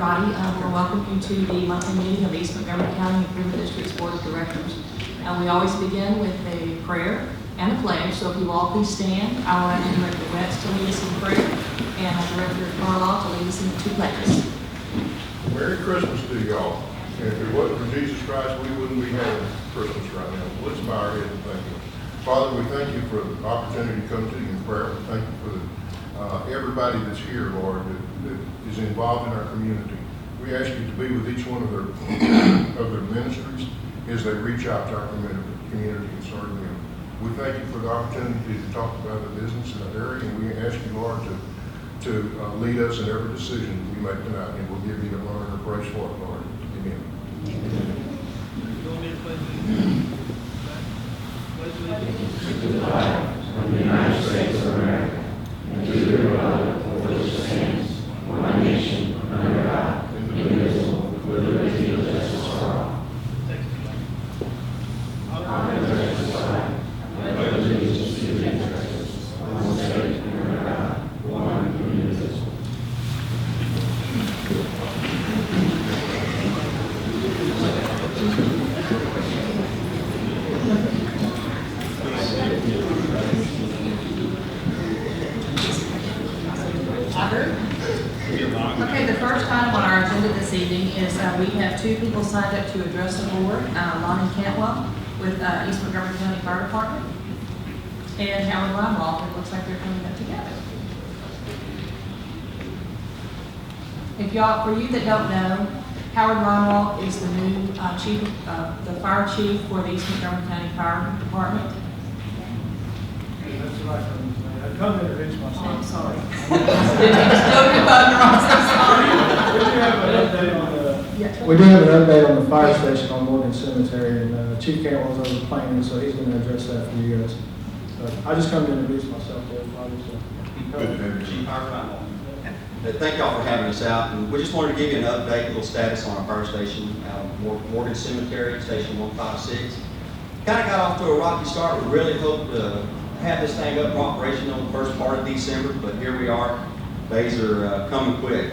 everybody. I want to welcome you to the monthly meeting of East Montgomery County Improvement District's Board of Directors. We always begin with a prayer and a pledge, so if you all please stand, I will ask Director Retz to lead us in prayer and Director Carlisle to lead us in the two pledges. Merry Christmas to y'all. And if it wasn't for Jesus Christ, we wouldn't be having Christmas right now. So let's bow our heads and thank you. Father, we thank you for the opportunity to come to you in prayer. We thank you for everybody that's here, Lord, that is involved in our community. We ask you to be with each one of their ministries as they reach out to our community and serve them. We thank you for the opportunity to talk about the business in that area, and we ask you, Lord, to lead us in every decision we make tonight, and we'll give you the honor and praise for it, Lord. Amen. To the flag of the United States of America, and to the republic for which it stands, one nation, under God, indivisible, with liberty and justice for all. I pledge this flag, I pledge allegiance to the interests of one state, under God, one and indivisible. Okay, the first item on our agenda this evening is we have two people signed up to address the board, Lonnie Cantwell with East Montgomery County Fire Department and Howard Reinwald. It looks like they're coming up together. If y'all, for you that don't know, Howard Reinwald is the new the fire chief for the East Montgomery County Fire Department. That's right. I come to introduce myself. Oh, I'm sorry. We do have an update on the fire station on Morgan Cemetery, and Chief Cantwell's over the planning, so he's going to address that for you guys. But I just come to introduce myself to everybody. Chief Thank y'all for having us out, and we just wanted to give you an update, a little status on our fire station out of Morgan Cemetery, Station 156. Kind of got off to a rocky start. We really hoped to have this thing up and operational in the first part of December, but here we are. Days are coming quick.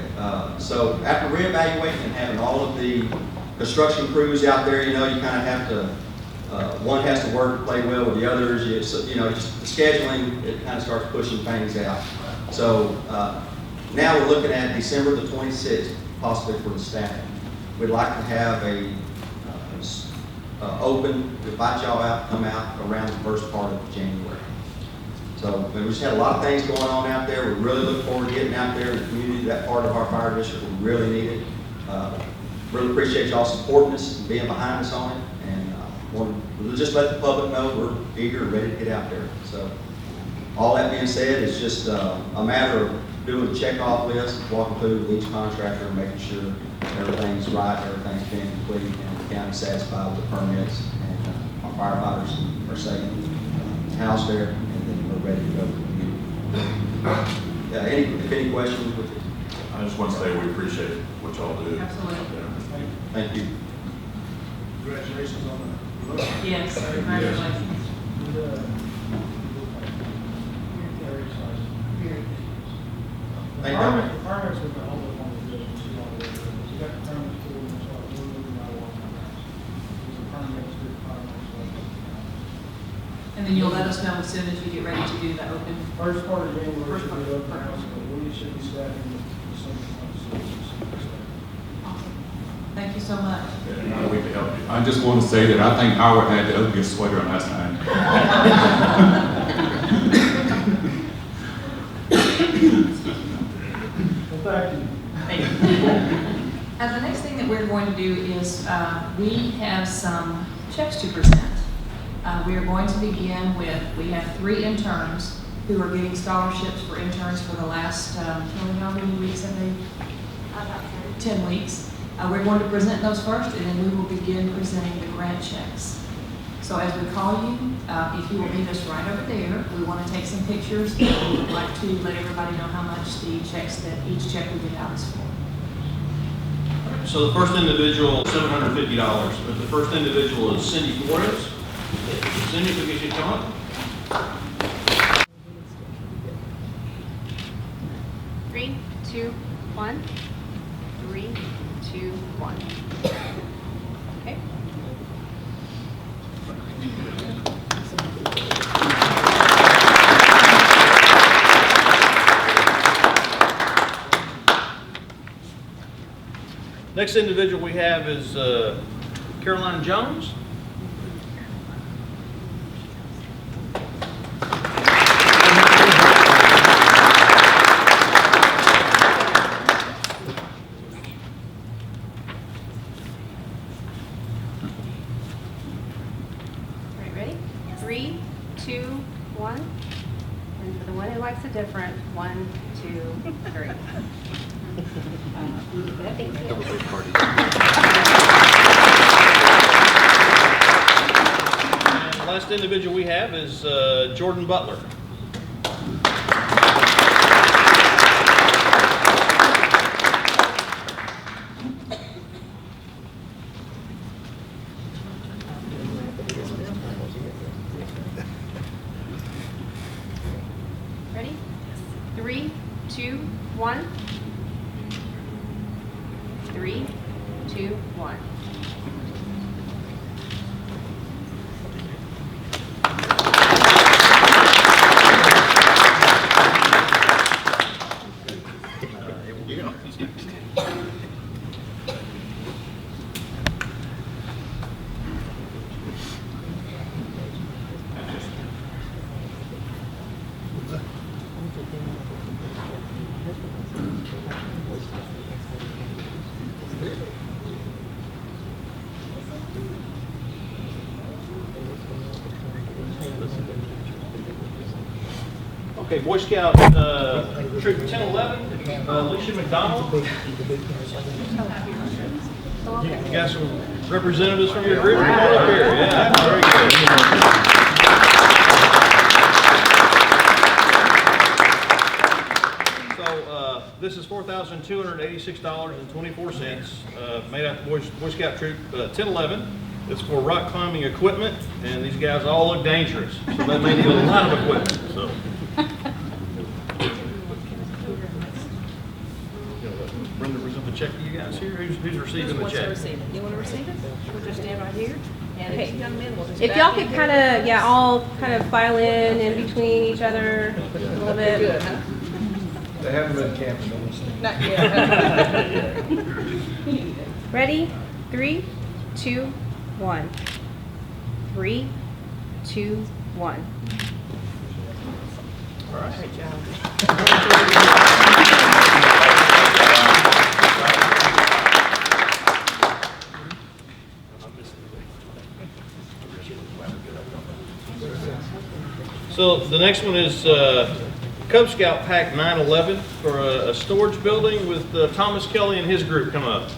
So after reevaluating and having all of the construction crews out there, you know, you kind of have to, one has to work to play well with the others. You know, just the scheduling, it kind of starts pushing things out. So now we're looking at December the 26th, possibly for the staffing. We'd like to have a open, invite y'all out to come out around the first part of January. So we just had a lot of things going on out there. We really look forward to getting out there in the community. That part of our fire district, we really need it. Really appreciate y'all supporting us and being behind us on it. And we'll just let the public know we're eager and ready to get out there. So all that being said, it's just a matter of doing the checkoff list, walking through with each contractor and making sure everything's right, everything's being complete, and the county's satisfied with the permits, and our firefighters are safe housed there, and then we're ready to go. If any questions with it? I just want to say we appreciate what y'all do. Absolutely. Thank you. Congratulations on the look. Yes, congratulations. Thank you. The permits with the whole one of the business. You got the permits too, and so we're moving right along on that. There's a permit to the permits. And then you'll let us know as soon as you get ready to do the open. First part of January First should part. be open house, but we should be staffing the same Awesome. Thank you so much. Yeah, we can help you. I just want to say that I think Howard had the ugliest sweater on last night. Well, thank you. Thank you. The next thing that we're going to do is we have some checks to present. We are going to begin with, we have 3 interns who are getting scholarships for interns for the last, how many weeks have they? 10 weeks. We're going to present those first, and then we will begin presenting the grant checks. So as we call you, if you will meet us right over there, we want to take some pictures, and we would like to let everybody know how much the checks that each check we get out is for. So the first individual, $750. But the first individual is Cindy Flores. Cindy, if we get you to come up. 3, 2, 1. 3, 3, 2, 1. Okay. Next individual we have is Caroline Jones. All right, ready? 3, 2, 1. And for the one who likes it different, 1, 2, 3. And the last individual we have is Jordan Butler. Ready? 3, 2, 1. 3, 2, 1. Okay, Boy Scout Troop 1011, Alicia McDonald. You got some representatives from your group? Come on up here. Yeah, very good. So this is $4,286.24 made out of Boy Scout Troop 1011. It's for rock climbing equipment, and these guys all look dangerous, so they may need a lot of equipment. So. Brenda present the check to you guys here. Who's receiving the check? You want to receive it? We'll just stand right here. And if you young men will just If back y'all in could here. kind of, yeah, all kind of file in between each other a little bit. Good, huh? They haven't been camping. Not yet. Ready? 3, 2, 1. 3, 2, 1. All right. Great job. So the next one is Cub Scout Pack 911 for a storage building with Thomas Kelly and his group come up.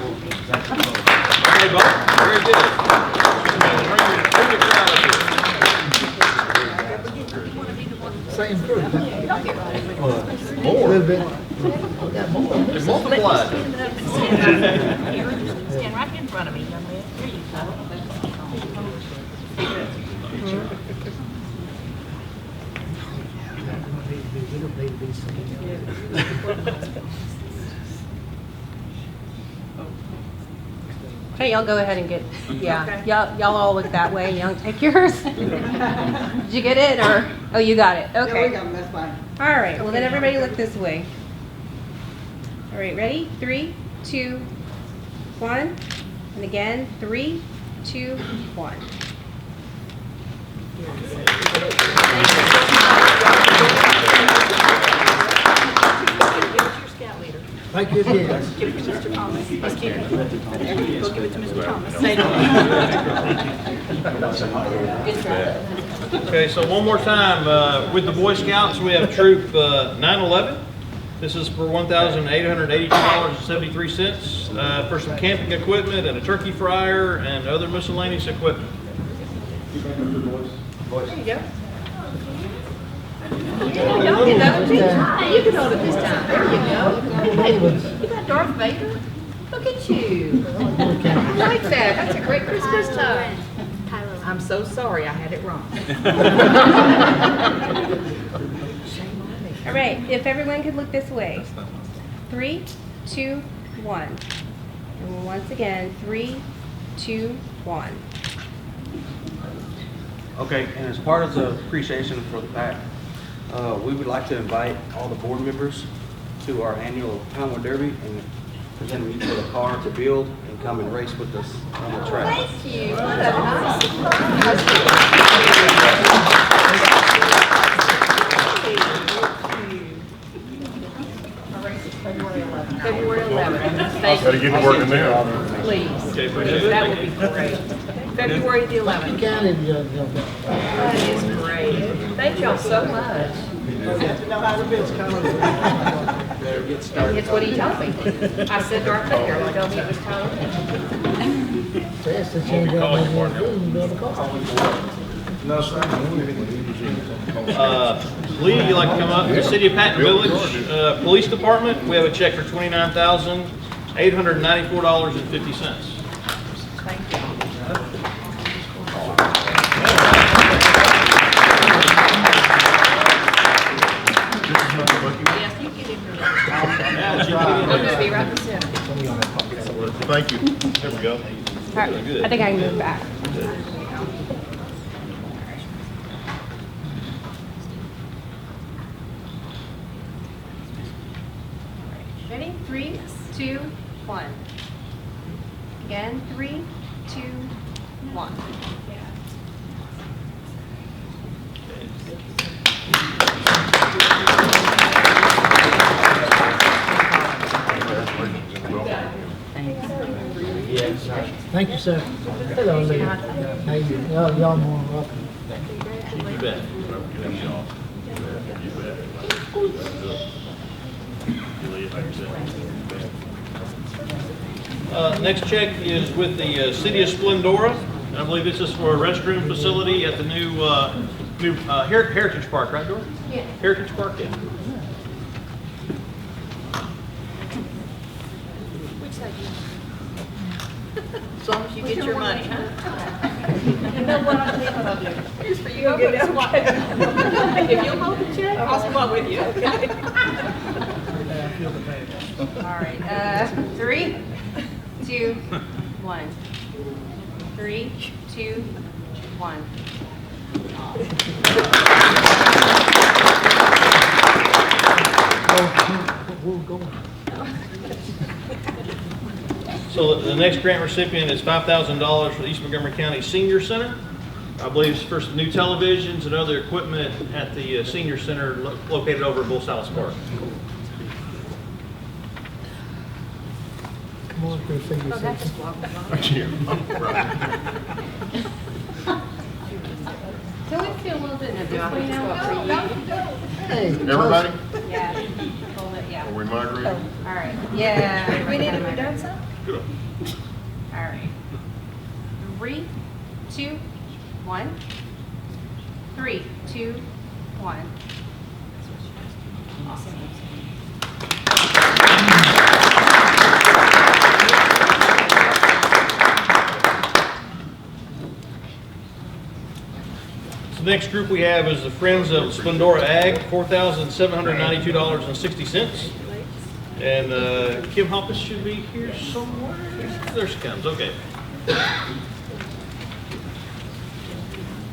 Okay, Bob. Very good. Bring your crowd up here. Same crew. More. A little bit. They multiplied. Stand right in front of me, young man. There you go. Okay, y'all go ahead and get, yeah, Okay. y'all all look that way. Y'all take yours. Did you get it, or, oh, you got it, okay. That's fine. All right, well then everybody look this way. All right, ready? 3, 2, 1. And again, 3, 2, 1. Thank you again. Give it to Mr. Thomas. Let's keep it. Go give it to Mr. Thomas. Okay, so one more time, with the Boy Scouts, we have Troop 911. This is for $1,882.73 for some camping equipment and a turkey fryer and other miscellaneous equipment. There you go. Yeah, y'all can hold it. Hey, you can hold it this time. There you go. Hey, you got Darth Vader? Look at you. I like that. That's a great Christmas time. I'm so sorry I had it wrong. All right, if everyone could look this way. 3, 2, 1. And once again, 3, 2, 1. Okay, and as part of the appreciation for the fact, we would like to invite all the board members to our annual Poundwood Derby and present them each with a car to build and come and race with us on the track. Thank you. What a nice February 11th. Thank Gotta you. get to working now. Please. Okay, appreciate it. That would be great. February the 11th. That is great. Thank y'all so much. It's what he told me. I said right there, he told me it was Tyler. Lee, you like to come up? The City of Patton Village Police Department, we have a check for $29,894.50. Thank you. Yes, you get him. I'm gonna be right in the center. Thank you. There we go. All right, I think I can move back. Ready? 3, 2, 1. Again, 3, 2, 1. Thank you, sir. Hello, Lee. How you doing? Y'all more than welcome. You bet. Next check is with the City of Splendora. I believe this is for a restroom facility at the new Heritage Park, right, Dora? Yeah. Heritage Park, yeah. Which side do you want? As long as you get your money, huh? You know what, I'll tell you what I'll do. Here's for you. If you'll hold the check, I'll squat with you, okay? All right, 3, 2, 1. 3, 2, 1. So the next grant recipient is $5,000 for the East Montgomery County Senior Center. I believe it's for some new televisions and other equipment at the Senior Center located over at Bull Salas Park. Come on, go see Oh, that's Can we feel a little bit differently now? Hey, Everybody? Yeah. Hold it, yeah. Are we migrating? All right. Yeah. We need to be done some? Good. All right. 3, 2, 1. 3, 2, 1. So the next group we have is the Friends of Splendora Ag, $4,792.60. And Kim Hoppus should be here somewhere. There she comes, okay.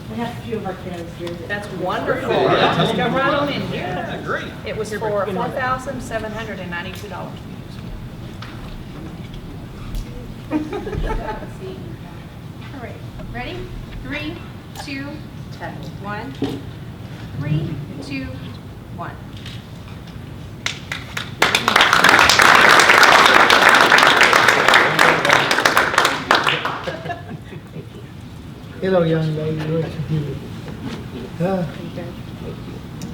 We have a few of our kids here. That's wonderful. Yeah, tell Just them. go right on in here. Yeah, great. It was for $4,792. All right. Ready? 3, 2, 1. 3, 2, 1. hello, young lady. What you do?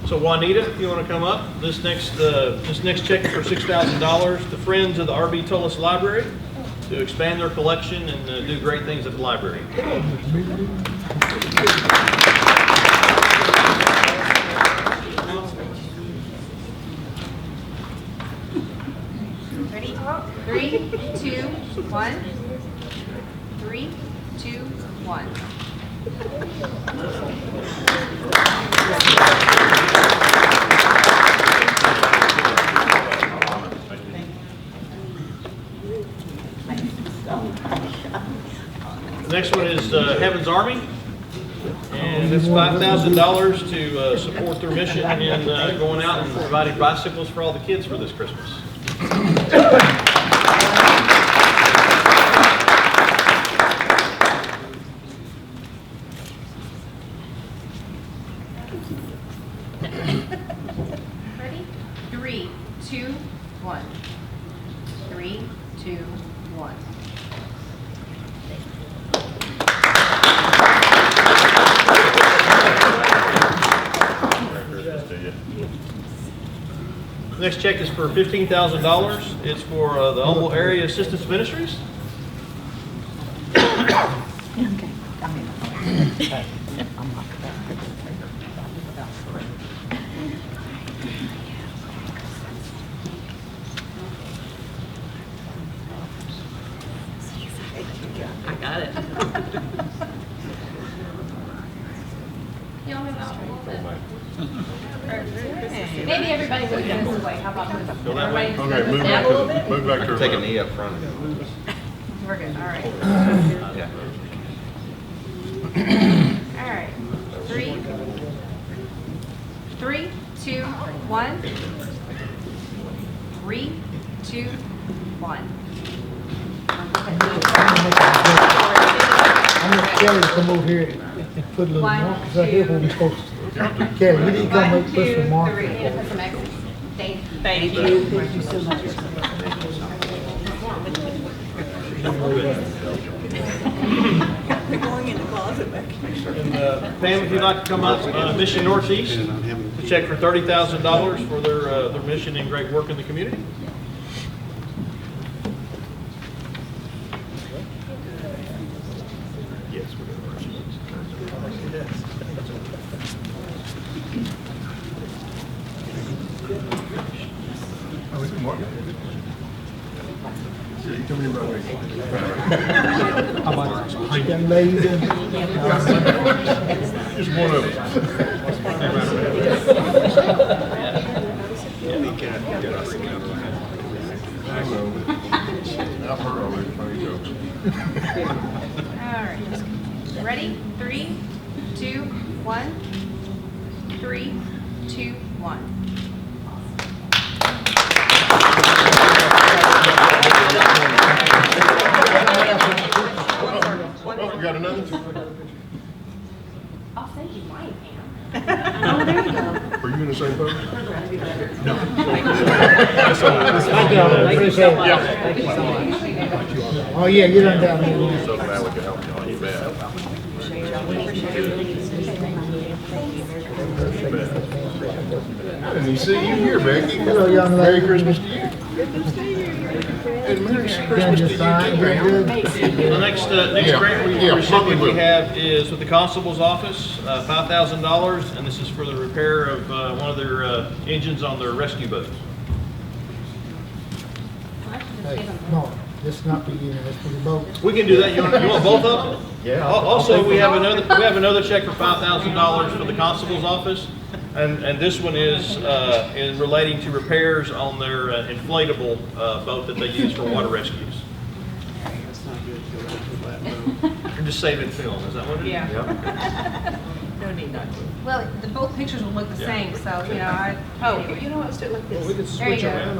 So Juanita, if you want to come up, this next check is for $6,000 to Friends of the R.B. Tullis Library to expand their collection and do great things at the library. Ready? 3, 2, 1. 3, 2, 1. Heaven's Army. And it's $5,000 to support their mission in going out and providing bicycles for all the kids for this Christmas. Ready? 3, 2, 1. 3, 2, 1. Next check is for $15,000. It's for the Humble Area Assistance Ministries. I got it. Y'all move out a little bit. Maybe everybody move this way. How about this? Go that way. Everybody Okay, down a little bit? move back to. Take a knee up front. We're good, all right. Yeah. All right. 3, 2, 1. 3, 2, 1. I'm gonna Kelly to come over here and put a little One, markers right here where we supposed to. Kelly, you need to come and put some markers. 3. Put some X's. Thank you. Thank you. Thank you so much. And Pam, if you'd like to come up, Mission Northeast, to check for $30,000 for their mission and great work in the community. Yes, we're going You come in about me. How about young lady? Just one of them. I know. I've heard all these funny jokes. All right. Ready? 3, 2, 1. 3, 2, 1. Oh, we got another? I'll send you mine, Pam. Oh, there you go. Were you in the same boat? Thank you so much. Thank you so much. Oh, yeah, you done down there. So glad we could help you on your bad. And you see you here, Becky. Hello, young lady. Merry Christmas to you. And Merry Christmas to you too, ma'am. The next grant recipient we have is with the Constable's Office, $5,000, and this is for the repair of one of their engines on their rescue boat. Hey, no, this is not for you, it's for the boat. We can do that. You want both of them? Yeah. Also, we have another check for $5,000 for the Constable's Office, and this one is relating to repairs on their inflatable boat that they use for water rescues. You're just saving film, is that what it is? Yeah. No need not to. Well, both pictures will look the same, so, you know, You know what, let's do it like this. We could There you switch go. around.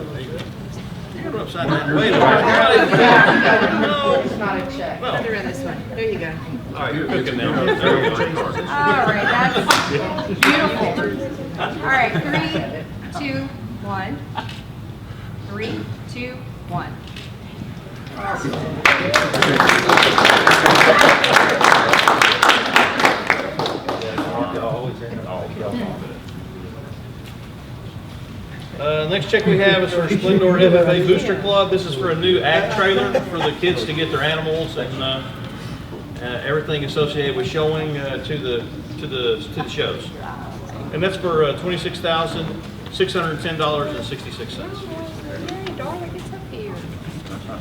You're upside down. Wait a minute. No. It's not a check. No. Put it around this way. There you go. All right, you're cooking now. There we go. all right, that's beautiful. All right, 3, 2, 1. 3, 2, 1. Next check we have is for Splendor FFA Booster Club. This is for a new ag trailer for the kids to get their animals and everything associated with showing to the shows. And that's for $26,610.66. Hey, darling, it's up here.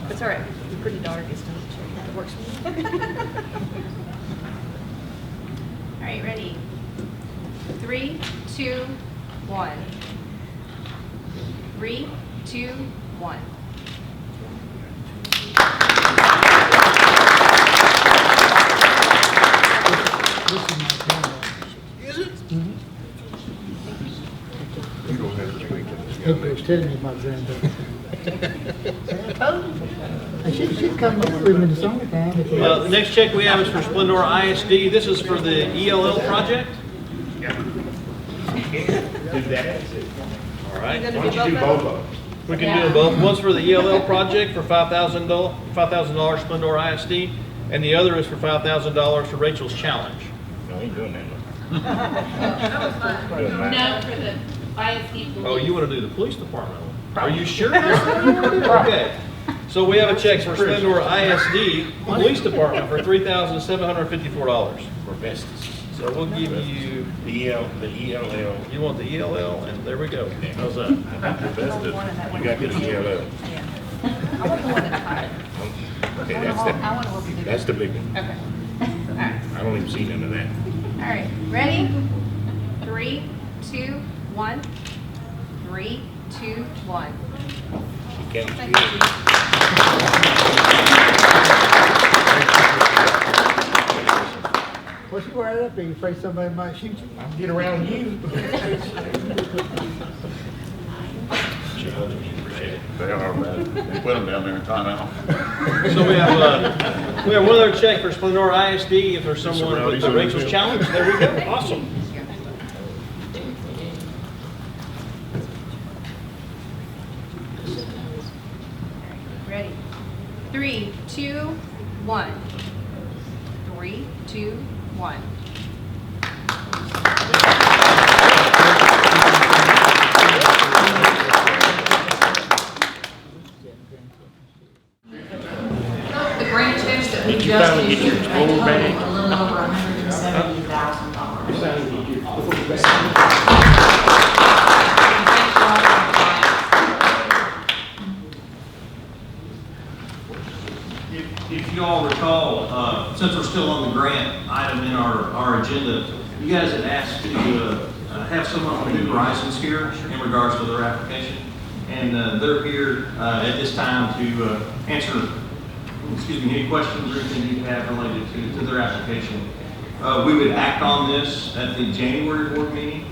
It's all right. The pretty daughter gets to check. It works for me. All right, ready? 3, 2, 1. 3, 2, 1. Edgar's telling me about granddaughter. I told you. And she'd come over with me in the summertime. if you- The next check we have is for Splendor ISD. This is for the ELL project. Do that. All right. You're Why gonna don't you do both of them? We can do them both. One's for the ELL project for $5,000 Splendor ISD, and the other is for $5,000 for Rachel's challenge. No, I ain't doing that. No, for the ISD. Oh, you want to do the police department one? Are you sure? Okay. So we have a check for Splendor ISD Police Department for $3,754. For Vestas. So we'll give you, The ELL. you want the ELL, and there we go. How's that? The Vestas, you got to get the ELL. I want the one that's higher. Okay, I want to work with that's the big one. Okay. All right. I don't even see none of that. All right, ready? 3, 2, 1. 3, 2, 1. She counts. Thank you. What's you worried up there? You afraid somebody might shoot you? I'll get around you. They are bad. They put them down there in timeout. So we have one other check for Splendor ISD. If there's someone with the Rachel's challenge, there we go. Awesome. Ready? 3, 2, 1. 3, 2, 1. The grant checks that we Did you just finally get your issued, they total total back? a little over If you all recall, since we're still on the grant item in our agenda, you guys had asked to have someone from New Horizons here in regards to their application. And they're here at this time to answer, any questions or anything you have related to their application. We would act on this at the January board meeting.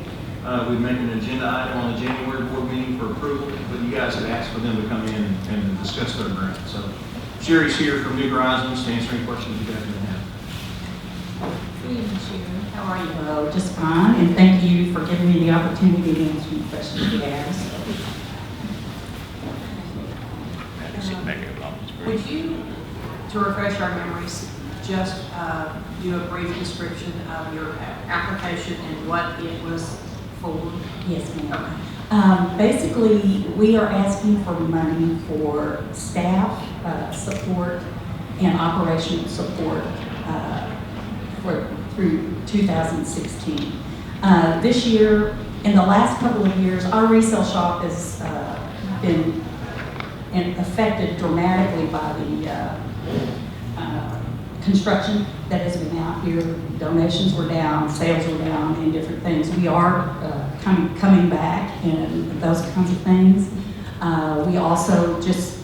We'd make an agenda item on the January board meeting for approval, but you guys had asked for them to come in and discuss their grant. So Sherry's here from New Horizons to answer any questions you guys may have. Good evening, Sharon. How are you? Hello, just fine, and thank you for giving me the opportunity to answer any questions you asked. Would you, to refresh our memories, just do a brief description of your application and what it was for? Yes, ma'am. Okay. Basically, we are asking for money for staff support and operational support through 2016. This year, in the last couple of years, our resale shop has been affected dramatically by the construction that has been out here. Donations were down, sales were down, and different things. We are coming back and those kinds of things. We also just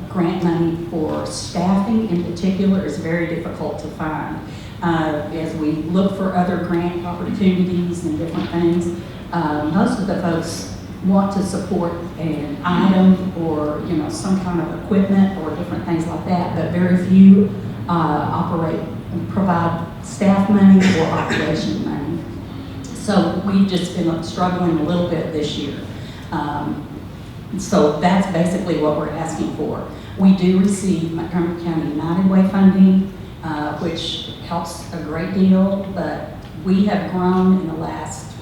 grant money for staffing in particular is very difficult to find. As we look for other grant opportunities and different things, most of the folks want to support an item or some kind of equipment or different things like that, but very few provide staff money or operation money. So we've just been struggling a little bit this year. So that's basically what we're asking for. We do receive Montgomery County United Way funding, which helps a great deal, but we have grown in the last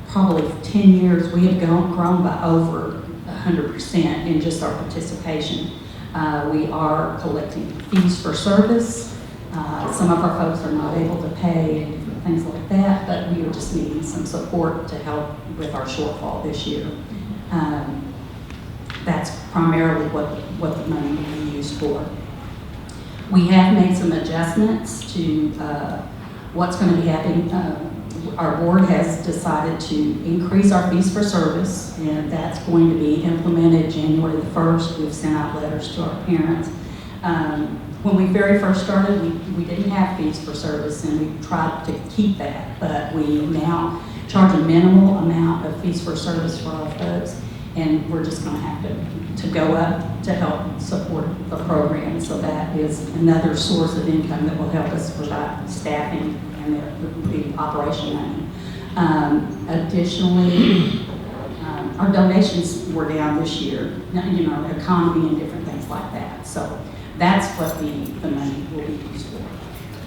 probably 10 years, we have grown by over 100% in just our participation. We are collecting fees for service. Some of our folks are not able to pay and different things like that, but we are just needing some support to help with our shortfall this year. That's primarily what the money will be used for. We have made some adjustments to what's going to be happening. Our board has decided to increase our fees for service, and that's going to be implemented January the 1st. We've sent out letters to our parents. When we very first started, we didn't have fees for service, and we tried to keep that, but we now charge a minimal amount of fees for service for our folks, and we're just gonna have to go up to help support the program. So that is another source of income that will help us provide staffing and the operation money. Additionally, our donations were down this year, economy and different things like that. So that's what the money will be used for.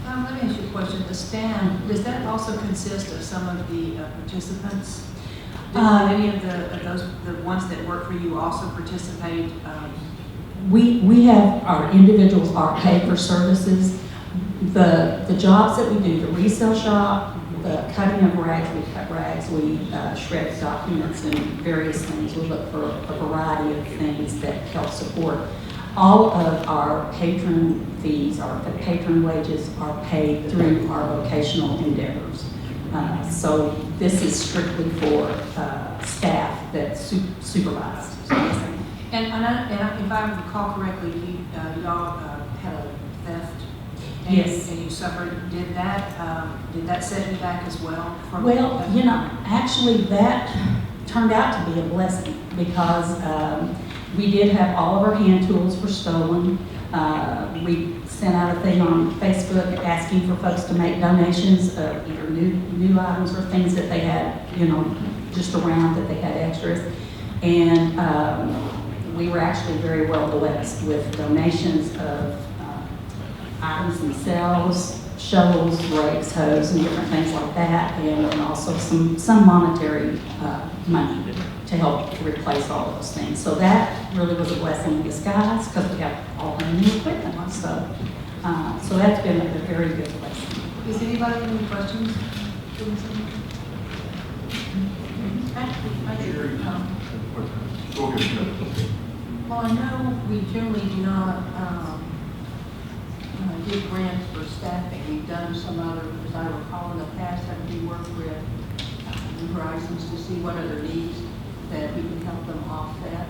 Let me ask you a question. The stand, does that also consist of some of the participants? Do any of the ones that work for you also participate? We have our individuals are paid for services. The jobs that we do, the resale shop, the cutting of rags, we cut rags, we shred documents and various things. We look for a variety of things that help support. All of our patron fees, our patron wages are paid through our vocational endeavors. So this is strictly for staff that's supervised. And if I recall correctly, y'all had a theft. Yes. And you suffered. Did that set you back as well? Well, actually that turned out to be a blessing because we did have all of our hand tools were stolen. We sent out a thing on Facebook asking for folks to make donations of either new items or things that they had, just around that they had extras. And we were actually very well blessed with donations of items themselves, shovels, rakes, hoes, and different things like that, and also some monetary money to help to replace all of those things. So that really was a blessing in disguise because we got all the new equipment. So that's been a very good blessing. Does anybody have any questions? Go ahead. Well, I know we generally do not give grants for staffing. We've done some other, as I recall in the past, have we worked with New Horizons to see what other needs that we can help them offset.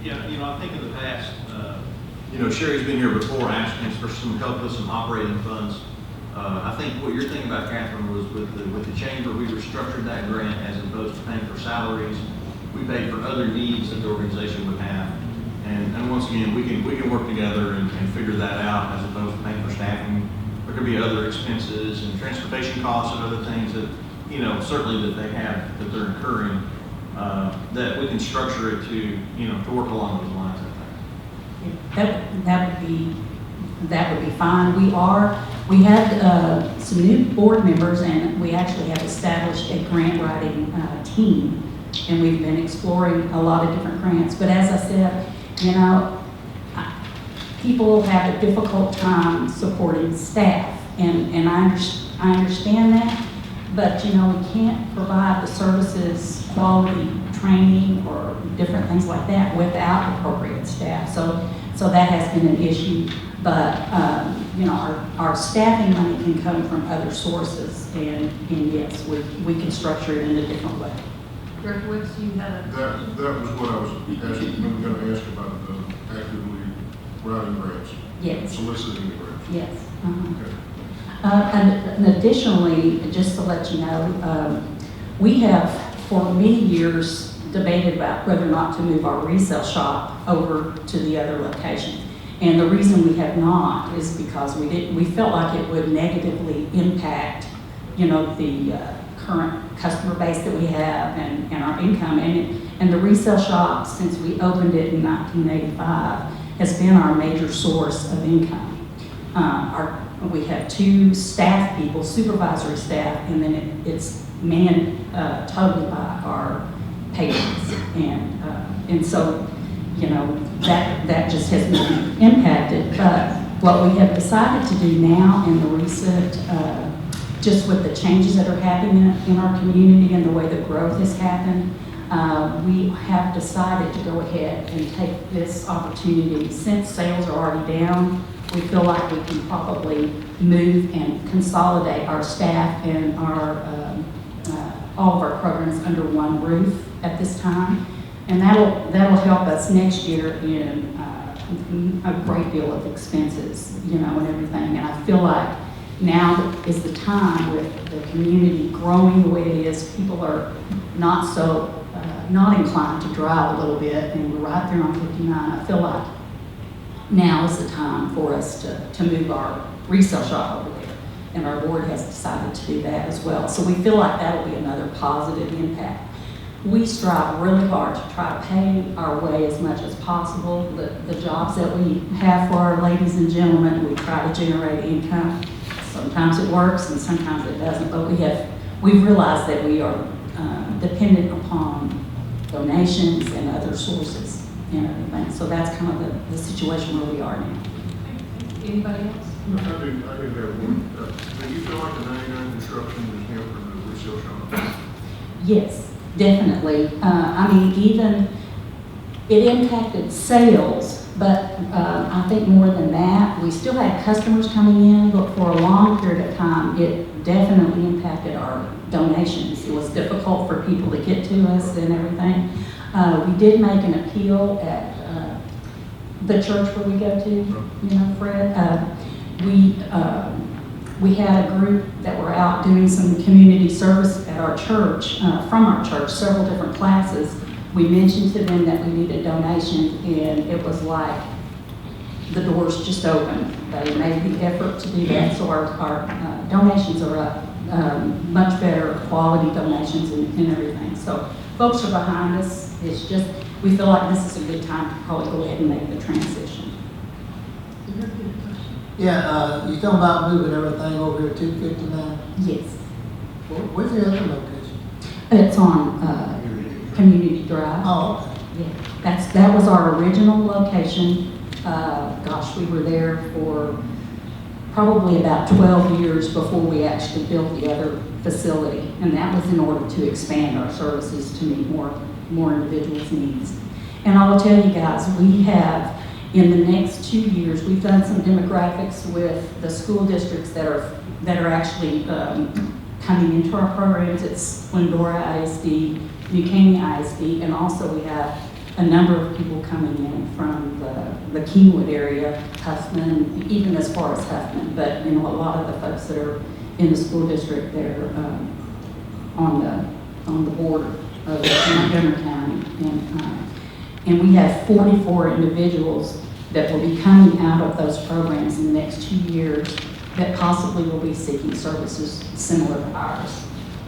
Yeah, I think in the past, Sherry's been here before asking us for some help with some operating funds. I think what you're thinking about, Catherine, was with the chamber, we restructured that grant as opposed to paying for salaries. We paid for other needs that the organization would have. And once again, we can work together and figure that out as opposed to paying for staffing. There could be other expenses and transportation costs and other things that, certainly that they have, that they're incurring, that we can structure it to work along those lines, I think. That would be fine. We had some new board members, and we actually have established a grant writing team, and we've been exploring a lot of different grants. But as I said, people have a difficult time supporting staff, and I understand that. But we can't provide the services, quality training, or different things like that without appropriate staff. So that has been an issue. But our staffing money can come from other sources, and yes, we can structure it in a different way. Director, you had a... That was what I was asking, we were going to ask about actively writing grants. Yes. Soliciting the grants. Yes. Okay. And additionally, just to let you know, we have for many years debated about whether or not to move our resale shop over to the other location. And the reason we have not is because we felt like it would negatively impact, the current customer base that we have and our income. And the resale shop, since we opened it in 1985, has been our major source of income. We have 2 staff people, supervisory staff, and then it's manned totally by our patrons. And so, that just has been impacted. But what we have decided to do now in the recent, just with the changes that are happening in our community and the way the growth has happened, we have decided to go ahead and take this opportunity. Since sales are already down, we feel like we can probably move and consolidate our staff and all of our programs under one roof at this time. And that'll help us next year in a great deal of expenses, and everything. And I feel like now is the time with the community growing the way it is, people are not inclined to drive a little bit, and we're right there on 59. I feel like now is the time for us to move our resale shop over there, and our board has decided to do that as well. So we feel like that'll be another positive impact. We strive really hard to try to pay our way as much as possible. The jobs that we have for our ladies and gentlemen, we try to generate income. Sometimes it works and sometimes it doesn't, but we've realized that we are dependent upon donations and other sources and everything. So that's kind of the situation where we are now. Anybody else? I do have one. Do you feel like the 99 construction is hampered the resale shop? Yes, definitely. I mean, even it impacted sales, but I think more than that, we still had customers coming in, but for a long period of time, it definitely impacted our donations. It was difficult for people to get to us and everything. We did make an appeal at the church where we go to, you know, Fred. We had a group that were out doing some community service at our church, from our church, several different classes. We mentioned to them that we needed donations, and it was like the doors just opened. They made the effort to do that, so our donations are up, much better quality donations and everything. So folks are behind us. It's just, we feel like this is a good time to probably go ahead and make the transition. Yeah, you talking about moving everything over here to 259? Yes. Where's the other location? It's on Community Drive. Oh, okay. Yeah, that was our original location. Gosh, we were there for probably about 12 years before we actually built the other facility, and that was in order to expand our services to meet more individuals' needs. And I will tell you guys, we have, in the next 2 years, we've done some demographics with the school districts that are actually coming into our programs. It's Glendora ISD, New Caney ISD, and also we have a number of people coming in from the Kingwood area, Huffman, even as far as Huffman. But you know, a lot of the folks that are in the school district, they're on the border of Montgomery County, and we have 44 individuals that will be coming out of those programs in the next 2 years that possibly will be seeking services similar to ours.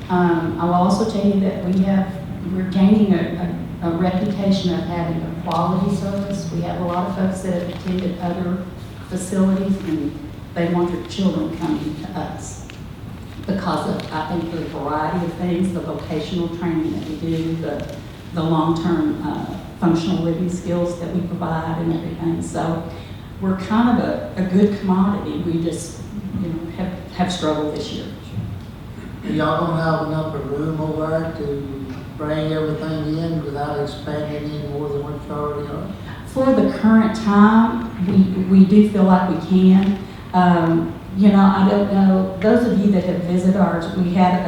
I will also tell you that we're gaining a reputation of having a quality service. We have a lot of folks that have attended other facilities, and they want their children coming to us because of, I think, the variety of things, the vocational training that we do, the long-term functional living skills that we provide and everything. So we're kind of a good commodity. We just, you know, have struggled this year. Are y'all gonna have enough room over there to bring everything in without expanding any more than what you already are? For the current time, we do feel like we can. You know, I don't know, those of you that have visited ours, we had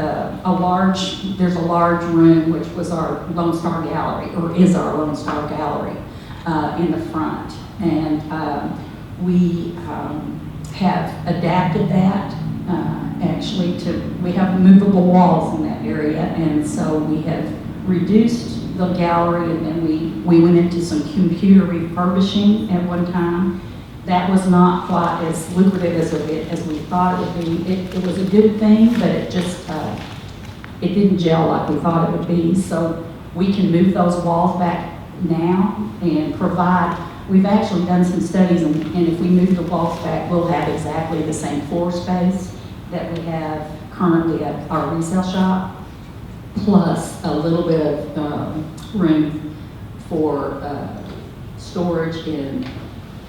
there's a large room which was our Lone Star Gallery, or is our Lone Star Gallery in the front. And we have adapted that actually we have movable walls in that area, and so we have reduced the gallery, and then we went into some computer refurbishing at one time. That was not quite as lucrative as we thought it would be. It was a good thing, but it just it didn't gel like we thought it would be. So we can move those walls back now and provide. We've actually done some studies, and if we move the walls back, we'll have exactly the same floor space that we have currently at our resale shop, plus a little bit of room for storage and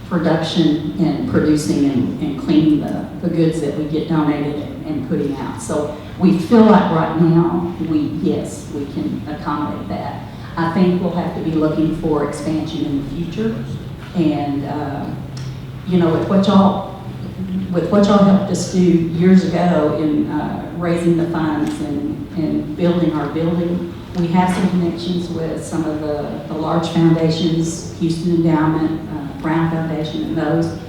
production and producing and cleaning the goods that we get donated and putting out. So we feel like right now, yes, we can accommodate that. I think we'll have to be looking for expansion in the future. And, you know, with what y'all helped us do years ago in raising the funds and building our building, we have some connections with some of the large foundations, Houston Endowment, Brown Foundation, and those.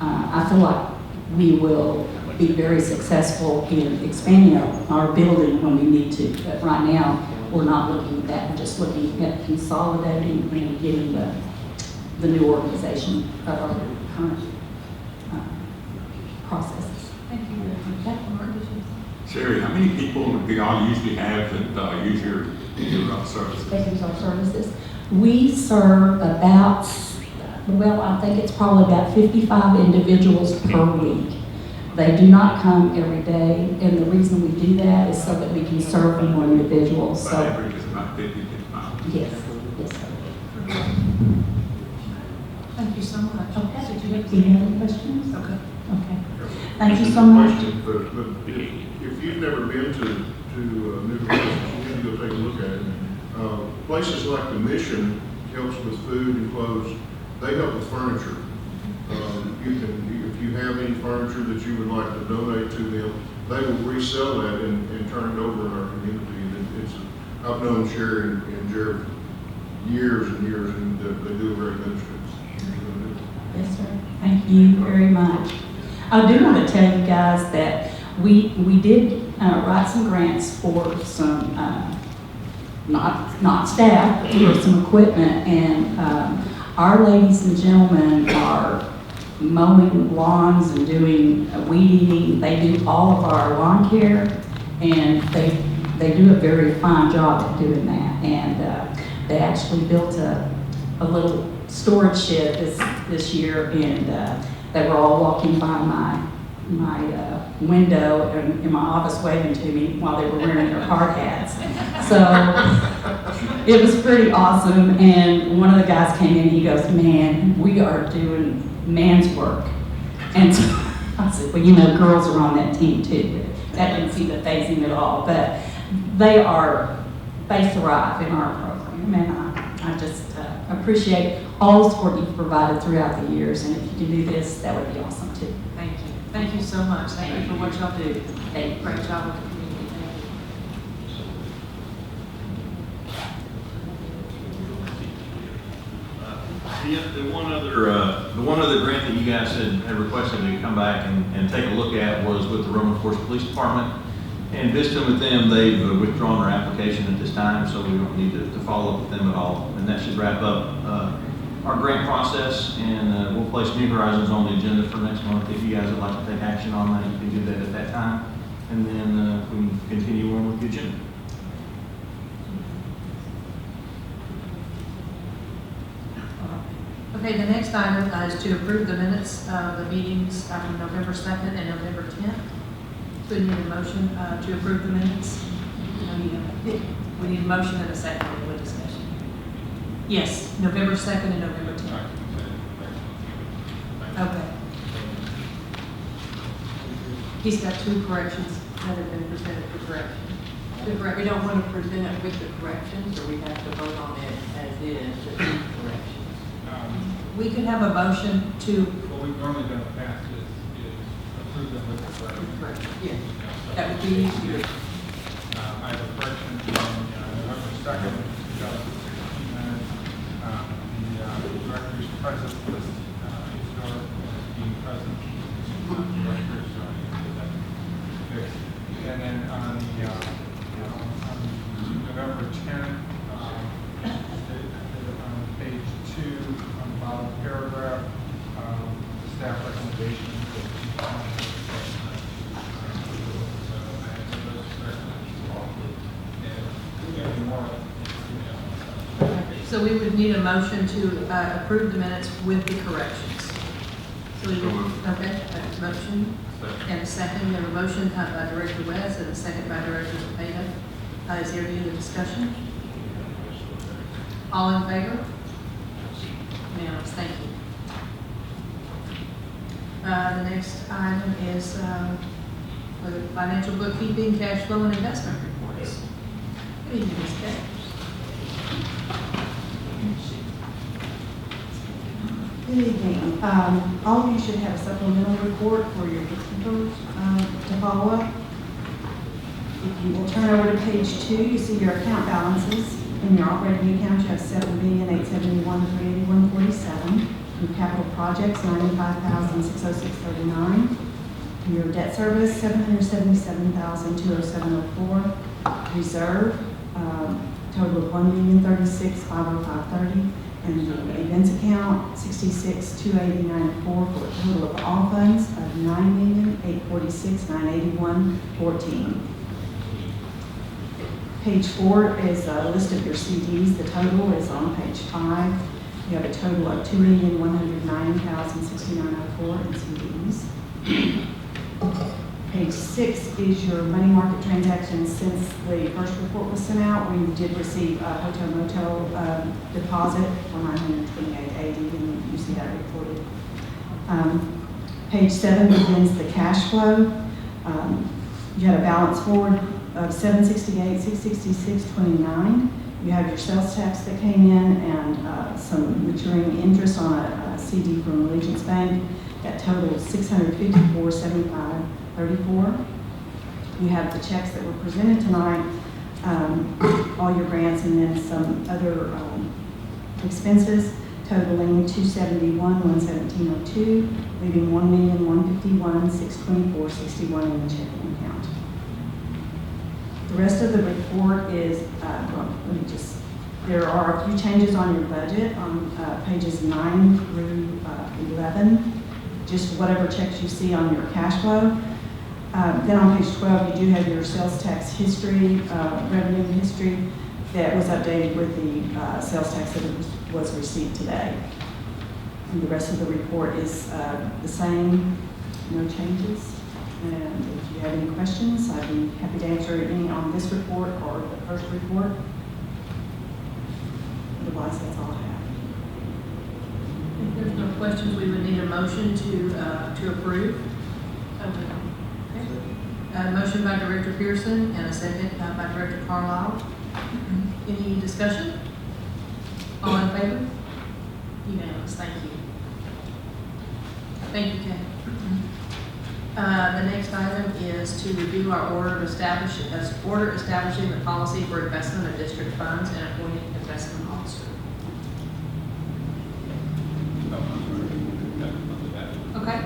I feel like we will be very successful in expanding our building when we need to. But right now, we're not looking at that. We're just looking at consolidating and getting the new organization of our current processes. Thank you. Sherry, how many people do y'all usually have that use your services? They use our services. We serve about, well, I think it's probably about 55 individuals per week. They do not come every day, and the reason we do that is so that we can serve more individuals. So So, average is about 50, 55. yes, yes, sir. Thank you so much. Okay. Did you have Do you have any questions? Okay. Okay. Thank you so much. Question, but if you've never been to New Orleans, you need to go take a look at it. Places like the Mission helps with food and clothes. They help with furniture. If you have any furniture that you would like to donate to them, they will resell that and turn it over in our community. And I've known Sherry and Jared for years and years, and they do a very good job. Yes, sir. Thank you very much. I do want to tell you guys that we did write some grants for some, not staff, but for some equipment, and our ladies and gentlemen are mowing lawns and doing weed eating. They do all of our lawn care, and they do a very fine job at doing that. And they actually built a little storage shed this year, and they were all walking by my window in my office waving to me while they were wearing their hard hats. So it was pretty awesome. And one of the guys came in and he goes, "Man, we are doing man's work." And so I said, "Well, you know, girls are on that team too." That didn't seem to faze him at all. But they thrive in our program. And I just appreciate all the support you've provided throughout the years. And if you can do this, that would be awesome too. Thank you. Thank you so much. Thank you for what y'all do. Thank you. Great job with the community. Thank you. The one other grant that you guys had requested to come back and take a look at was with the Roman Forest Police Department. And visiting with them, they've withdrawn their application at this time, so we don't need to follow up with them at all. And that should wrap up our grant process, and we'll place New Horizons on the agenda for next month. If you guys would like to take action on that, you can do that at that time. And then we can continue on with the agenda. Okay, the next item is to approve the minutes of the meetings on November 2nd and November 10th. So we need a motion to approve the minutes. We need a motion and a second with discussion. Yes, November 2nd and November 10th. Okay. He's got two corrections that have been presented for correction. We don't want to present it with the corrections, or we have to vote on it as is, with the corrections. We could have a motion to. What we've normally done in the past is approve them with the correction. Yes, that would be easier. I have a correction on November 2nd, 2016 minutes. The director's presence list is not being present. Directors, so I need to get that fixed. And then on November 10th, on page 2, on the bottom paragraph, staff recommendations. So we would need a motion to approve the minutes with the corrections. So we would, okay, that's a motion and a second. We have a motion by Director West and a second by Director Zepeda. Is there any other discussion? All in favor? Unanimous, thank you. The next item is for the financial bookkeeping, cash flow, and investment reports. Good evening, Ms. Kay. Good evening. All of you should have a supplemental report for your bookkeepers to follow up. If you will turn over to page 2, you see your account balances. In your operating account, you have $7,871,381.47. Your capital projects, $95,606.39. Your debt service, $777,207.04. Reserve, total of $1,036,505.30. And the events account, $66,289.04, for a total of all funds of $9,846,981.14. Page 4 is a list of your CDs. The total is on page 5. You have a total of $2,190,069.04 in CDs. Page 6 is your money market transactions since the first report was sent out. We did receive a hotel motel deposit for $928.80, and you see that reported. Page 7 begins the cash flow. You had a balance forward of $768,666.29. You have your sales tax that came in and some maturing interest on a CD from Allegiance Bank. That totals $654.75.34. You have the checks that were presented tonight, all your grants, and then some other expenses totaling $271,117.02, leaving $1,151,624.61 in the checking account. The rest of the report is, there are a few changes on your budget on pages 9 through 11. Just whatever checks you see on your cash flow. Then on page 12, you do have your sales tax history, revenue history that was updated with the sales tax that was received today. And the rest of the report is the same, no changes. And if you have any questions, I'd be happy to answer any on this report or the first report. Otherwise, that's all I have. If there's no questions, we would need a motion to approve. Okay. Motion by Director Pearson and a second by Director Carlisle. Any discussion? All in favor? Unanimous. Thank you. Thank you, Kay. The next item is to review our order establishing the policy for investment of district funds and appointing investment officer. Okay.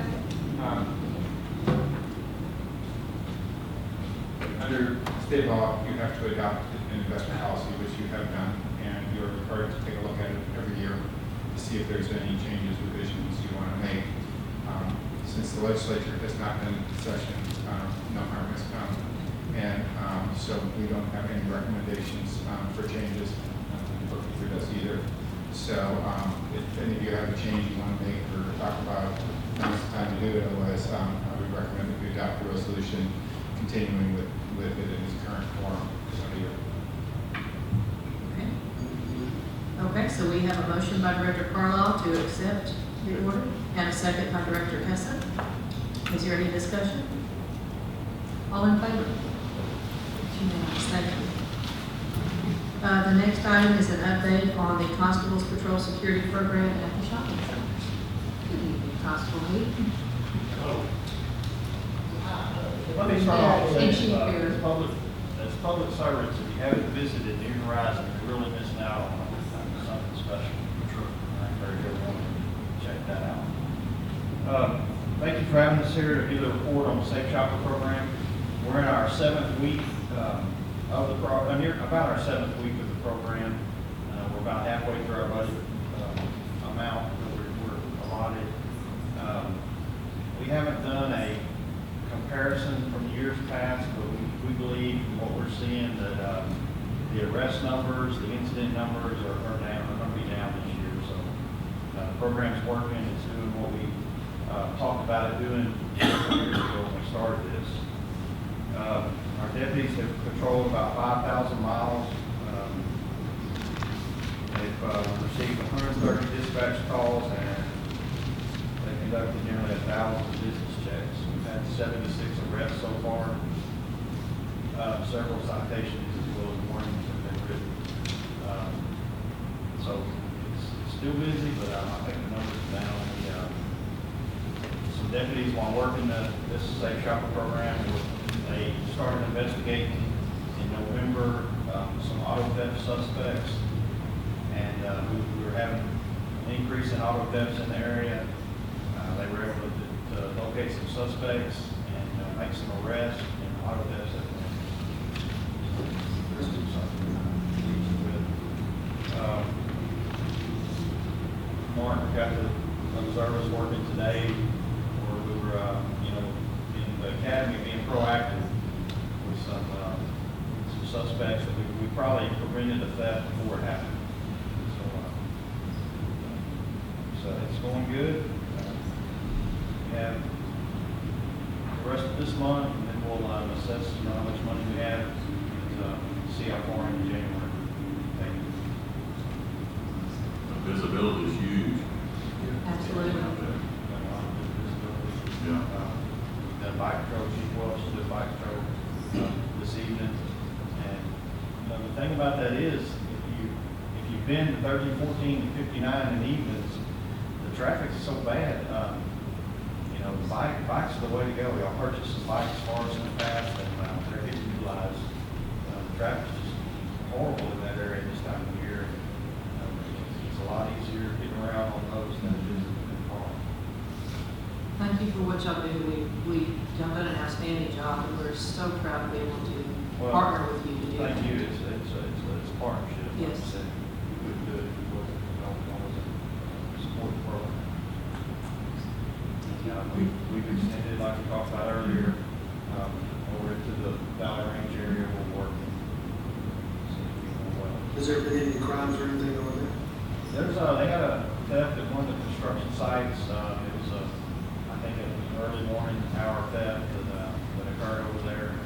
Under state law, you have to adopt an investment policy, which you have done, and you're required to take a look at it every year to see if there's any changes, revisions you want to make. Since the legislature has not been in session, no harm has come, and so we don't have any recommendations for changes. Working through this either. So if any of you have a change you want to make or talk about, now's the time to do it. Otherwise, I would recommend that we adopt the resolution continuing with it in its current form this year. Okay. Okay, so we have a motion by Director Carlisle to accept the order and a second by Director Hessen. Is there any discussion? All in favor? Unanimous. Thank you. The next item is an update on the Constable's Patrol Security Program at the shopping centers. Good evening, Constable Lee. Let me start off with And saying, Chief Beard. as public servants, if you haven't visited New Horizon, you're really missing out on something special. I encourage everyone to check that out. Thank you for having us here to give a report on the Safe Shopper program. We're in our 7th week of the program, about our 7th week of the program. We're about halfway through our budget amount that we're allotted. We haven't done a comparison from years past, but we believe from what we're seeing that the arrest numbers, the incident numbers are going to be down this year. So the program's working. It's doing what we talked about it doing years ago when we started this. Our deputies have patrolled about 5,000 miles. They've received 130 dispatch calls, and they conducted nearly 1,000 business checks. We've had 76 arrests so far. Several citations as well as warnings have been written. So it's still busy, but I think the numbers are down. Some deputies, while working this Safe Shopper program, they started investigating in November some auto theft suspects, and we were having an increase in auto thefts in the area. They were able to locate some suspects, make some arrests and auto thefts that let's do something with. Mark got the service working today, where we were, in the academy being proactive with some suspects that we probably prevented the theft before it happened. So it's going good. We have the rest of this month, and then we'll assess how much money we have and see how far into January. Thank you. The visibility is huge. Absolutely. Yeah. The bike patrol, Chief Welch did a bike patrol this evening. And the thing about that is, if you've been to 13, 14, and 59 in the evenings, the traffic is so bad. Bikes are the way to go. We all purchased some bikes far in the past, and they're getting utilized. The traffic is just horrible in that area this time of year. It's a lot easier getting around on those than it is in the car. Thank you for what y'all do. Y'all done an outstanding job, and we're so proud to be able to partner with you to do that. Thank you. It's a partnership. Yes. Like I said, we couldn't do it if it wasn't a support program. We've extended, like we talked about earlier, over into the Valley Range area. We're working. Has there been any crimes or anything over there? They had a theft at one of the construction sites. It was I think it was an early morning hour theft that occurred over there.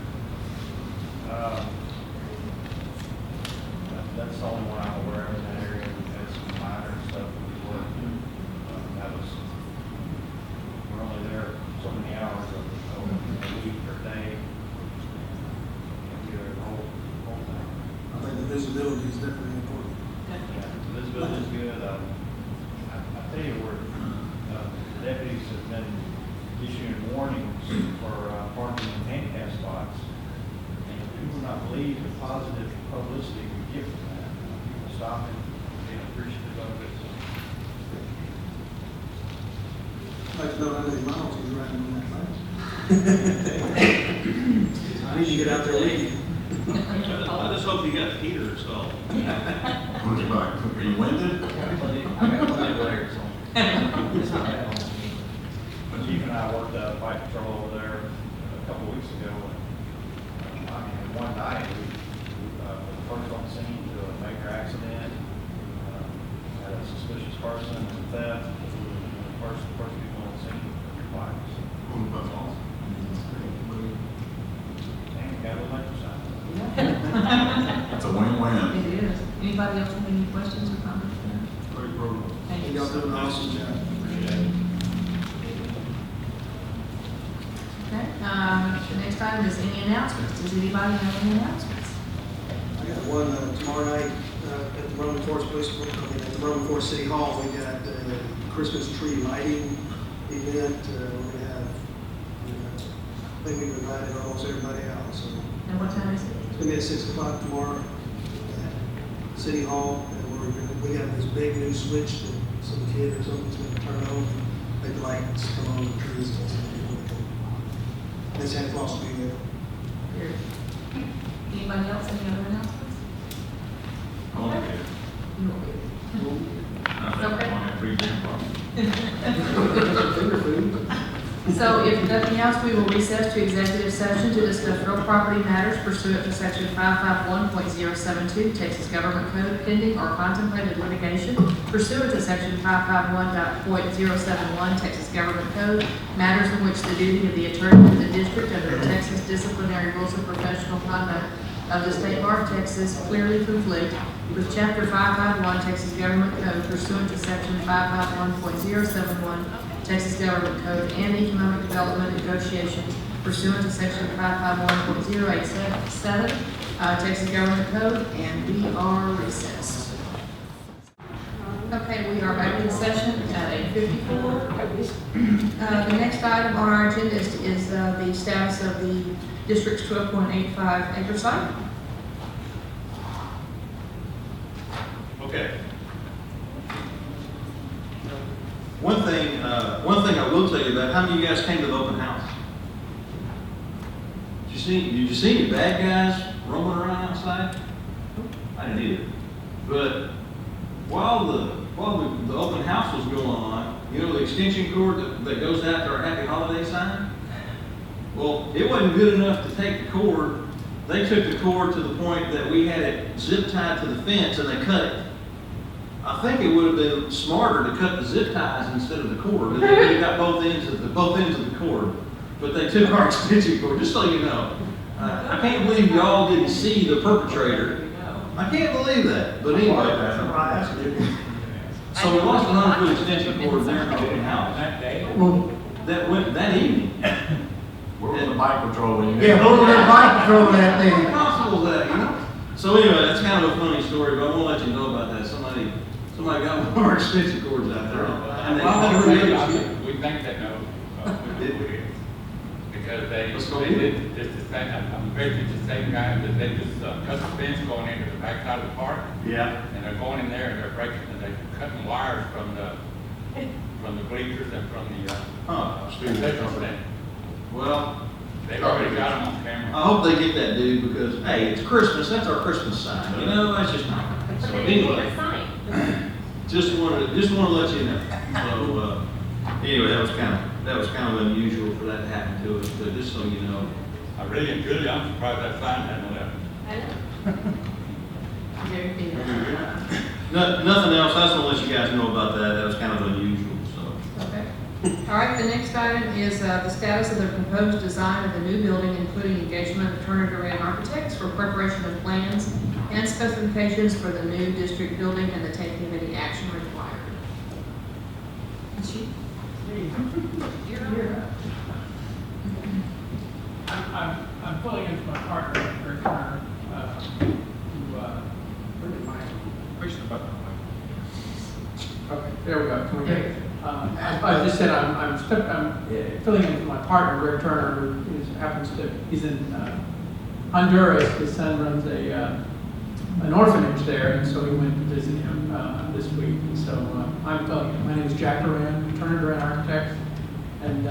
That's the only one I'm aware of in that area. We've had some minor stuff that we worked through. We're only there so many hours a week or day. Can't do it the whole thing. I think the visibility is definitely important. Yeah, visibility is good. I tell you, the deputies have been issuing warnings for parking in handicap spots. And people would not believe the positive publicity we get from that. People stopping, being appreciative of it. I'd like to know how many miles he's riding on that bike. I need to get out there with you. I just hope you got the heater installed. What's your bike? Are you winded? Chief and I worked bike patrol over there a couple of weeks ago. And, one night, we were the first on scene to a major accident. Had a suspicious person and theft. First people on scene with bikes. That's awesome. And we got a little exercise. It's a win-win. It is. Anybody else have any questions or comments? Great program. Thank you. Y'all doing an awesome job. Appreciate it. Okay, the next item is any announcements. Does anybody have any announcements? I got one tomorrow night at the Roman Forest at the Roman Forest City Hall. We got Christmas tree lighting event. We're going to have, I think we've invited almost everybody out. So And what time is it? it's going to be at 6 o'clock tomorrow at City Hall. And we got this big new switch that some kid or something's going to turn on. Make the lights come on the trees. And Santa Claus will be there. Here. Anybody else, any other announcements? Oh, yeah. You will be. I think Okay. I want to free gym party. So if nothing else, we will recess to executive session to discuss real property matters pursuant to section 551.072 Texas Government Code pending or contemplated litigation pursuant to section 551.071 Texas Government Code, matters in which the duty of the attorney of the district under the Texas Disciplinary Rules of Professional Conduct of the State Bar of Texas clearly conflict with chapter 551 Texas Government Code pursuant to section 551.071 Texas Government Code and economic development negotiations pursuant to section 551.087 Texas Government Code, and we are recessed. Okay, we are back in session at 8:54. The next item on our agenda is the status of the district's 12.85 acre site. Okay. One thing I will tell you about, how many of you guys came to the open house? did you see any bad guys roaming around outside? I didn't either. But while the open house was going on, you know, the extension cord that goes out to our Happy Holiday sign? Well, it wasn't good enough to take the cord. They took the cord to the point that we had it zip tied to the fence and they cut it. I think it would have been smarter to cut the zip ties instead of the cord. And they got both ends of the cord. But they took our extension cord, just so you know. I can't believe y'all didn't see the perpetrator. I can't believe that. But anyway. So we lost a 100-foot extension cord there in the open house. That day? That went that evening. Where was the bike patrol when you? Yeah, where was that bike patrol that How thing? possible is that, you know? So anyway, that's kind of a funny story, but I won't let you know about that. Somebody got one of our extension cords out there. And they cut it. We think they know who it is. Because Let's go they get did just the same, I'm betting it's the same guy that they just cut the fence going into the backside of the park. Yeah. And they're going in there and they're breaking, and they're cutting wires from the bleachers and from the, concession stand. Well, They've already got them on camera. I hope they get that dude because, hey, it's Christmas. That's our Christmas sign. You know, that's just not. So anyway, just wanted to let you know. So anyway, that was kind of unusual for that to happen to us. But just so you know, I really am good. I'm surprised that sign hadn't left. nothing else. I just want to let you guys know about that. That was kind of unusual. So. Okay. All right, the next item is the status of the proposed design of the new building, including engagement of Turner Duran Architects for preparation of plans and specifications for the new district building and the taking of any action required. I'm filling in for my partner, Rick Turner, who, where did my, push the button? Okay, there we go. Can we get it? I just said I'm filling in for my partner, Rick Turner, who he's in Honduras. His son runs an orphanage there, and so we went to visit him this week. And so I'm filling in. My name is Jack Duran, Turner Duran Architects, and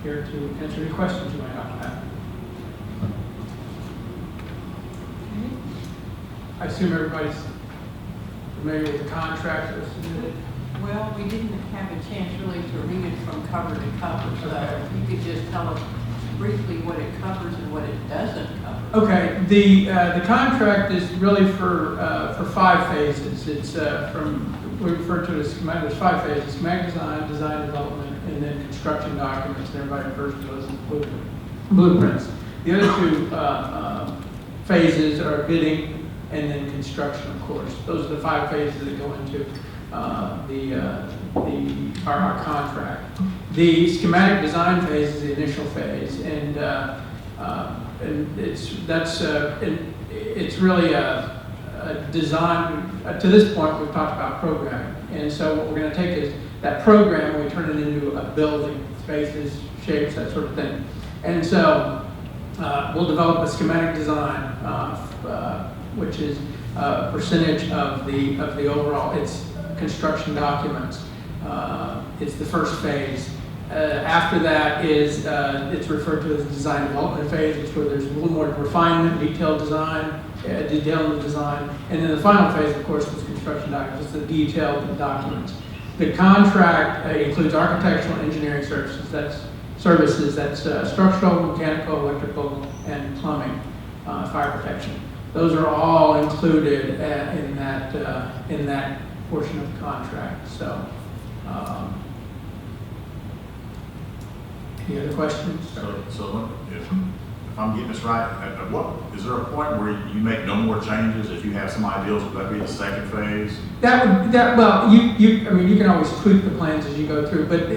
here to answer any questions you might have. I assume everybody's familiar with the contract that was submitted. Well, we didn't have a chance really to read it from cover to cover, so if you could just tell us briefly what it covers and what it doesn't cover. Okay, the contract is really for 5 phases. It's we refer to it as schematic. There's 5 phases: schematic design, design development, and then construction documents. And everybody refers to those as blueprints. The other 2 phases are bidding and then construction, of course. Those are the 5 phases that go into our contract. The schematic design phase is the initial phase, and it's really a design. To this point, we've talked about programming, and so what we're going to take is that program and we turn it into a building, spaces, shapes, that sort of thing. And so we'll develop a schematic design, which is a percentage of the overall. It's construction documents. It's the first phase. After that is it's referred to as the design development phase, which is where there's a little more refinement, detailed design, detail of design, and then the final phase, of course, is construction documents, the detailed documents. The contract includes architectural and engineering services. That's structural, mechanical, electrical, and plumbing, fire protection. Those are all included in that portion of the contract. So, any other questions? So if I'm getting this right, is there a point where you make no more changes if you have some ideas? Would that be the second phase? You can always tweak the plans as you go through, but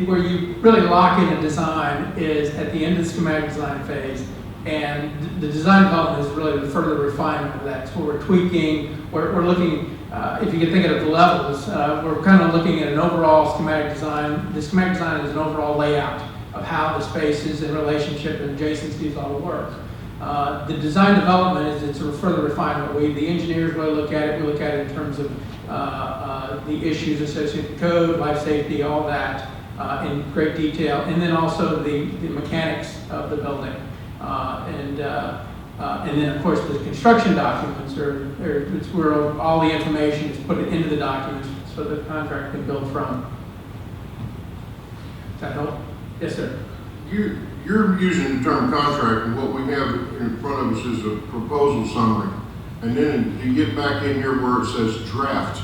where you really lock in a design is at the end of the schematic design phase, and the design development is really the further refinement of that. So we're tweaking, we're looking, if you can think of the levels, we're kind of looking at an overall schematic design. The schematic design is an overall layout of how the spaces in relationship and adjacencies all work. The design development it's a further refinement. The engineers really look at it. We look at it in terms of the issues associated with code, life safety, all that in great detail. And then also the mechanics of the building. And then, of course, the construction documents it's where all the information is put into the documents so the contract can build from. Does that help? Yes, sir. You're using the term contract, and what we have in front of us is a proposal summary. And then you get back in here where it says draft.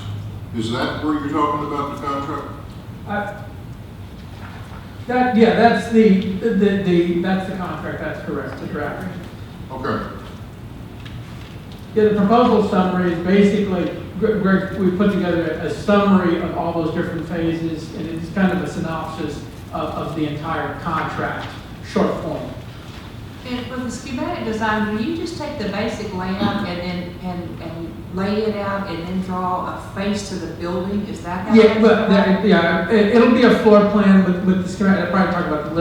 Is that where you're talking about the contract? That's the contract, that's correct, the draft. Okay. Yeah, the proposal summary is basically, we put together a summary of all those different phases, and it's kind of a synopsis of the entire contract, short form. And with the schematic design, do you just take the basic layout and lay it out and then draw a face to the building? Is that how? Yeah, it'll be a floor plan with the schematic. I'll probably talk about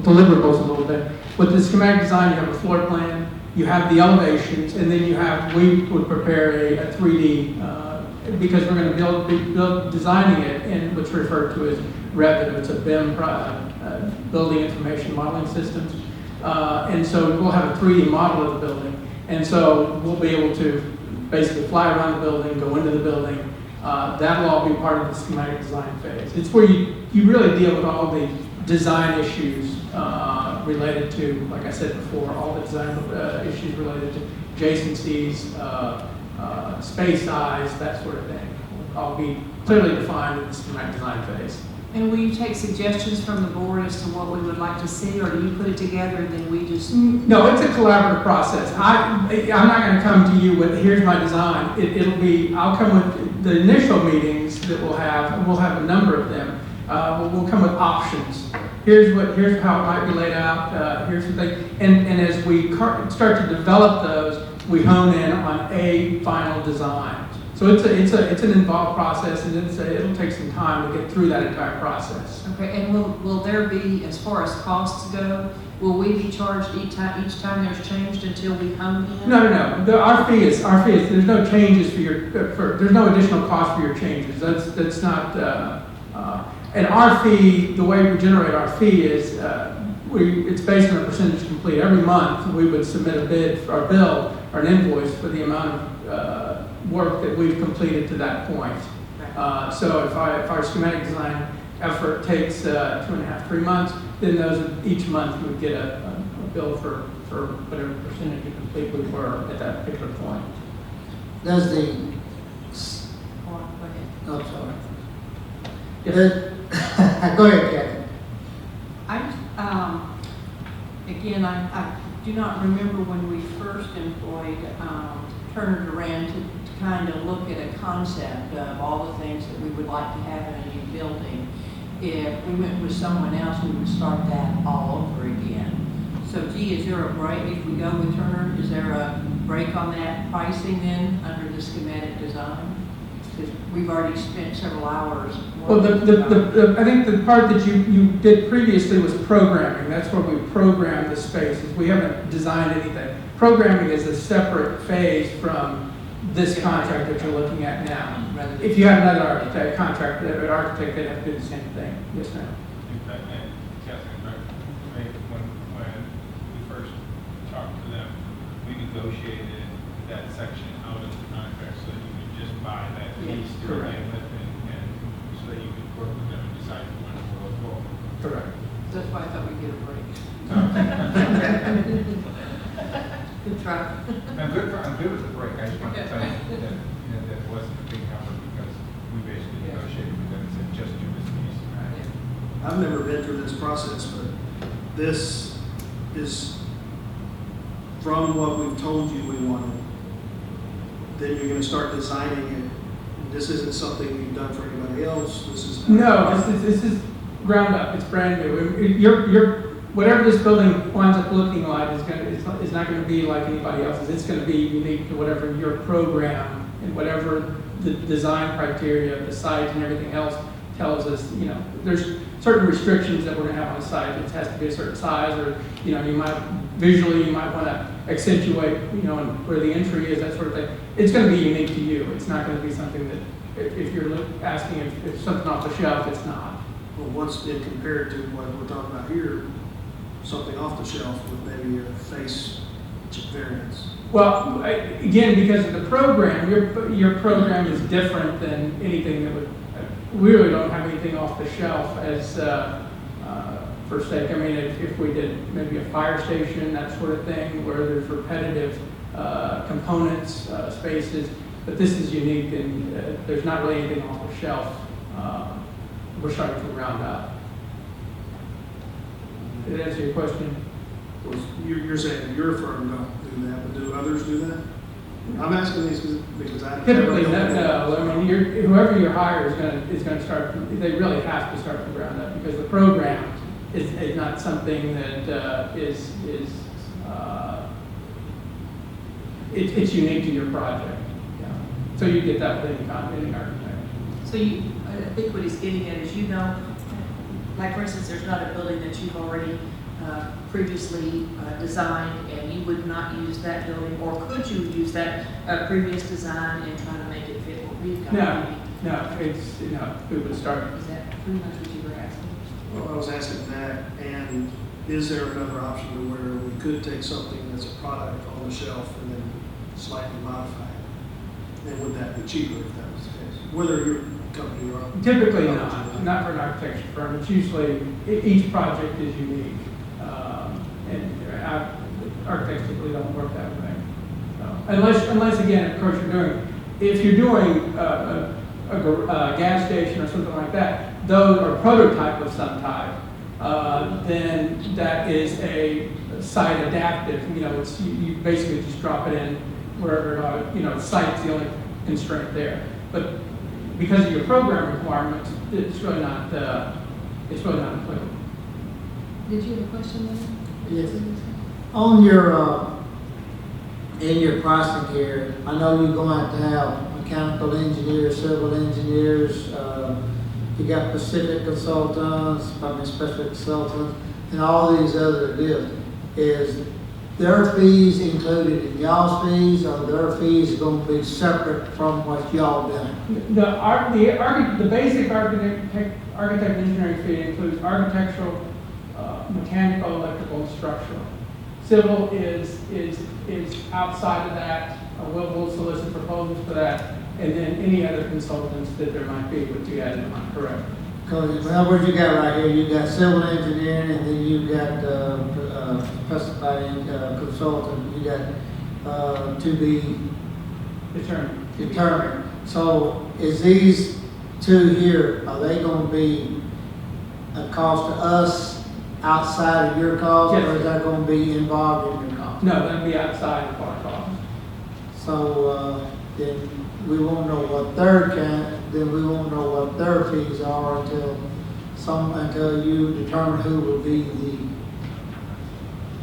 deliverables a little bit. With the schematic design, you have a floor plan, you have the elevations, and then we would prepare a 3D, because we're going to build designing it in what's referred to as Revit. It's a BIM, Building Information Modeling Systems. And so we'll have a 3D model of the building. And so we'll be able to basically fly around the building, go into the building. That will all be part of the schematic design phase. It's where you really deal with all the design issues related to, like I said before, all the design issues related to adjacencies, space size, that sort of thing. All be clearly defined in the schematic design phase. And will you take suggestions from the board as to what we would like to see, or do you put it together and then we just? No, it's a collaborative process. I'm not going to come to you with, here's my design. It'll be, I'll come with the initial meetings that we'll have, and we'll have a number of them. We'll come with options. Here's how it might be laid out. Here's the thing. And as we start to develop those, we hone in on a final design. So it's an involved process, and it'll take some time to get through that entire process. Okay, and will there be, as far as costs go, will we be charged each time there's changed until we hone in? No. Our fee is. There's no changes there's no additional cost for your changes. That's not. And our fee, the way we generate our fee is, it's based on a percentage complete. Every month we would submit a bid, or a bill, or an invoice for the amount of work that we've completed to that point. So if our schematic design effort takes 2.5, 3 months, then each month we would get a bill for whatever percentage of complete we were at that particular point. Does the, Go ahead. oh, sorry. Yes. Go ahead, Kathy. Again, I do not remember when we first employed Turner Duran to kind of look at a concept of all the things that we would like to have in a new building. If we went with someone else, we would start that all over again. So gee, is there a break, if we go with Turner, is there a break on that pricing then under the schematic design? Because we've already spent several hours. Well, I think the part that you did previously was programming. That's where we programmed the spaces. We haven't designed anything. Programming is a separate phase from this contract that you're looking at now. If you had another architect, they'd have to do the same thing. Yes, ma'am. When we first talked to them, we negotiated that section out of the contract so that you could just buy that piece to begin with, and so that you could work with them and decide if you want to go forward. Correct. That's why I thought we'd get a break. Good try. I'm good with the break. I just want to tell you that that wasn't a big number because we basically negotiated with them and said, just do this piece. I've never been through this process, but this is from what we've told you we wanted. Then you're going to start designing it. This isn't something you've done for anybody else. This is this is ground up. It's brand new. Whatever this building winds up looking like is not going to be like anybody else's. It's going to be unique to whatever your program and whatever the design criteria, the site, and everything else tells us. There's certain restrictions that we're going to have on the site. It has to be a certain size, or you might want to accentuate, where the entry is, that sort of thing. It's going to be unique to you. It's not going to be something that, if you're asking if something off the shelf, it's not. Well, what's been compared to what we're talking about here, something off the shelf with maybe a face variance? Well, again, because of the program, your program is different than anything that would, we really don't have anything off the shelf as, for sake, I mean, if we did maybe a fire station, that sort of thing, where there's repetitive components, spaces, but this is unique and there's not really anything off the shelf. We're starting from the ground up. Did that answer your question? You're saying your firm don't do that, but do others do that? I'm asking these because I. Typically, no. I mean, whoever you hire is going to start. They really have to start from the ground up because the program is not something that it's unique to your project. Yeah. So you get that with any architect. So I think what he's getting at is, like for instance, there's not a building that you've already previously designed and you would not use that building, or could you use that previous design and try to make it fit what we've got? We would start. Is that pretty much what you were asking? Well, I was asking that, and is there another option to where we could take something that's a product on the shelf and then slightly modify it? And would that be cheaper if that was the case? Whether your company or... Typically not for an architecture firm. It's usually, each project is unique. And architects typically don't work that way. So, unless again, of course, if you're doing a gas station or something like that, those are prototype of some type, then that is a site adaptive. You basically just drop it in wherever, site's the only constraint there. But because of your program requirements, it's really not applicable. Did you have a question there? Yes. On your, in your pricing here, I know you're going to have mechanical engineers, civil engineers, you got Pacific consultants, probably special consultants, and all these other deals. Is their fees included in y'all's fees, or their fees going to be separate from what y'all done? The basic architect engineering fee includes architectural, mechanical, electrical, and structural. Civil is outside of that. We'll solicit proposals for that, and then any other consultants that there might be would be added on, correct? Because, well, what you got right here, you got civil engineering, and then you got specified consultant, you got to be determined. So is these two here, are they going to be a cost to us outside of your cost, Yes. or is that going to be involved in your cost? No, that'd be outside of our cost. So then we won't know what their fees are until you determine who will be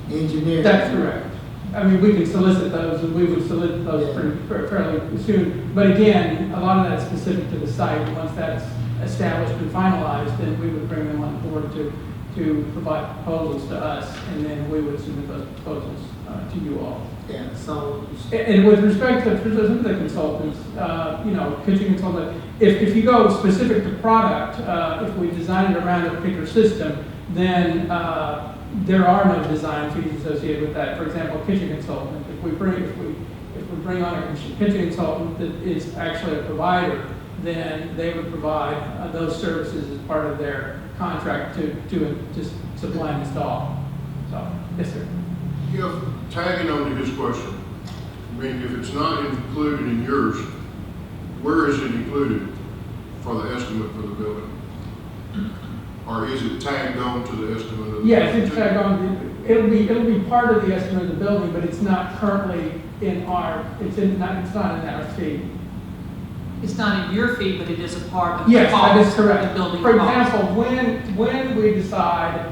the engineer. That's correct. I mean, we can solicit those, and we would solicit those fairly soon. But again, a lot of that's specific to the site. Once that's established and finalized, then we would bring them on board to provide proposals to us, and then we would submit those proposals to you all. Yeah, so. And with respect to some of the consultants, kitchen consultant, if you go specific to product, if we design it around a particular system, then there are no design fees associated with that. For example, kitchen consultant. If we bring on a kitchen consultant that is actually a provider, then they would provide those services as part of their contract to supply and install. So, yes, sir. Tagging on to his question, I mean, if it's not included in yours, where is it included for the estimate for the building? Or is it tagged on to the estimate of the building? Yes, it's tagged on. It'll be part of the estimate of the building, but it's not currently in our. It's not in our fee. It's not in your fee, but it is a part of the Yes, cost. that is correct. The building For cost. example, when we decide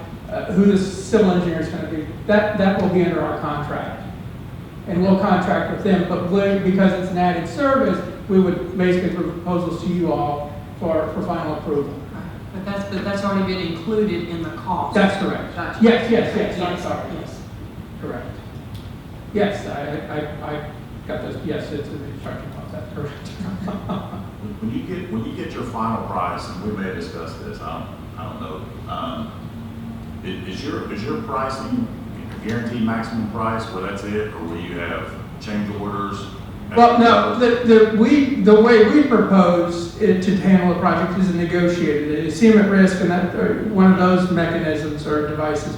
who the civil engineer is going to be, that will be under our contract. And we'll contract with them, but because it's an added service, we would basically put proposals to you all for final approval. But that's already been included in the cost. That's correct. Gotcha. Yes, I'm sorry. Yes. Correct. Yes, I got those, yes, it's in the construction cost, that's correct. When you get your final price, and we may discuss this, I don't know, Is your pricing guaranteed maximum price where that's it, or will you have change orders? Well, no, the way we propose it to handle the project is negotiated. It's seem at risk and that, one of those mechanisms or devices.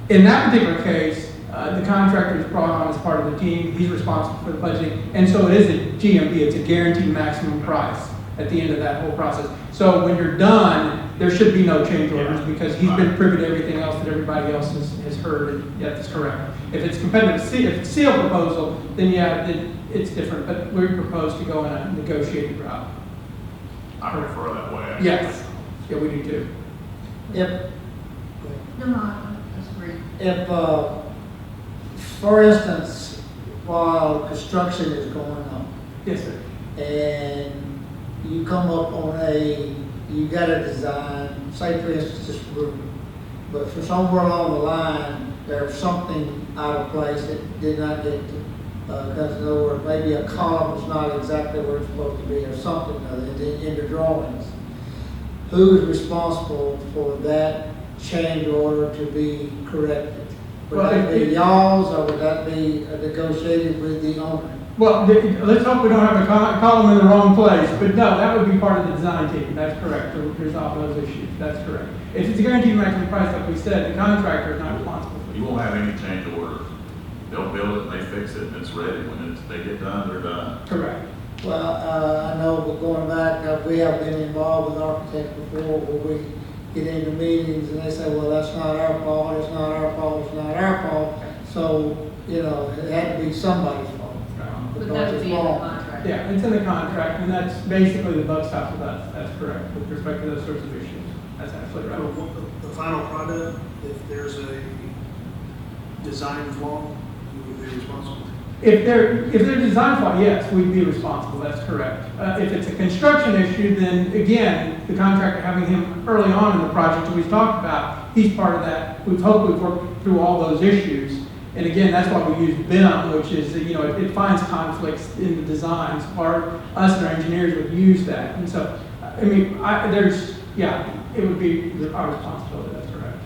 In that particular case, the contractor is brought on as part of the team. He's responsible for the budgeting. And so it is a GMP, it's a guaranteed maximum price at the end of that whole process. So when you're done, there should be no change orders because he's been privy to everything else that everybody else has heard, and yeah, that's correct. If it's competitive, if it's seal proposal, then yeah, it's different, but we propose to go in a negotiated route. I prefer that way. Actually. Yes, yeah, we do too. No, I disagree. If, for instance, while construction is going on, Yes, sir. and you come up on you got a design, say for instance this room, but for somewhere along the line, there's something out of place that did not get because in other words, maybe a column is not exactly where it's supposed to be or something in the drawings. Who is responsible for that change order to be corrected? Would that be y'all's or would that be negotiated with the owner? Well, let's hope we don't have a column in the wrong place, but no, that would be part of the design team, that's correct, to resolve those issues, that's correct. If it's a guaranteed maximum price, like we said, the contractor is not responsible for it. You won't have any change orders. They'll build it, they fix it, and it's ready. When they get done, they're done. Correct. Well, I know, but going back, we have been involved with architects before where we get into meetings and they say, well, that's not our fault, it's not our fault, it's not our fault. So, you know, it had to be somebody's fault. But that would be in the contract. Yeah, it's in the contract, and that's basically the buck stops with us, that's correct, with respect to those sorts of issues. That's absolutely right. The final product, if there's a design flaw, you would be responsible. If they're design flaw, yes, we'd be responsible, that's correct. If it's a construction issue, then again, the contractor having him early on in the project that we've talked about, he's part of that. We've hoped we've worked through all those issues. And again, that's why we use BIM, which is, you know, it finds conflicts in the designs, or us and our engineers would use that. And so, I mean, it would be our responsibility, that's correct.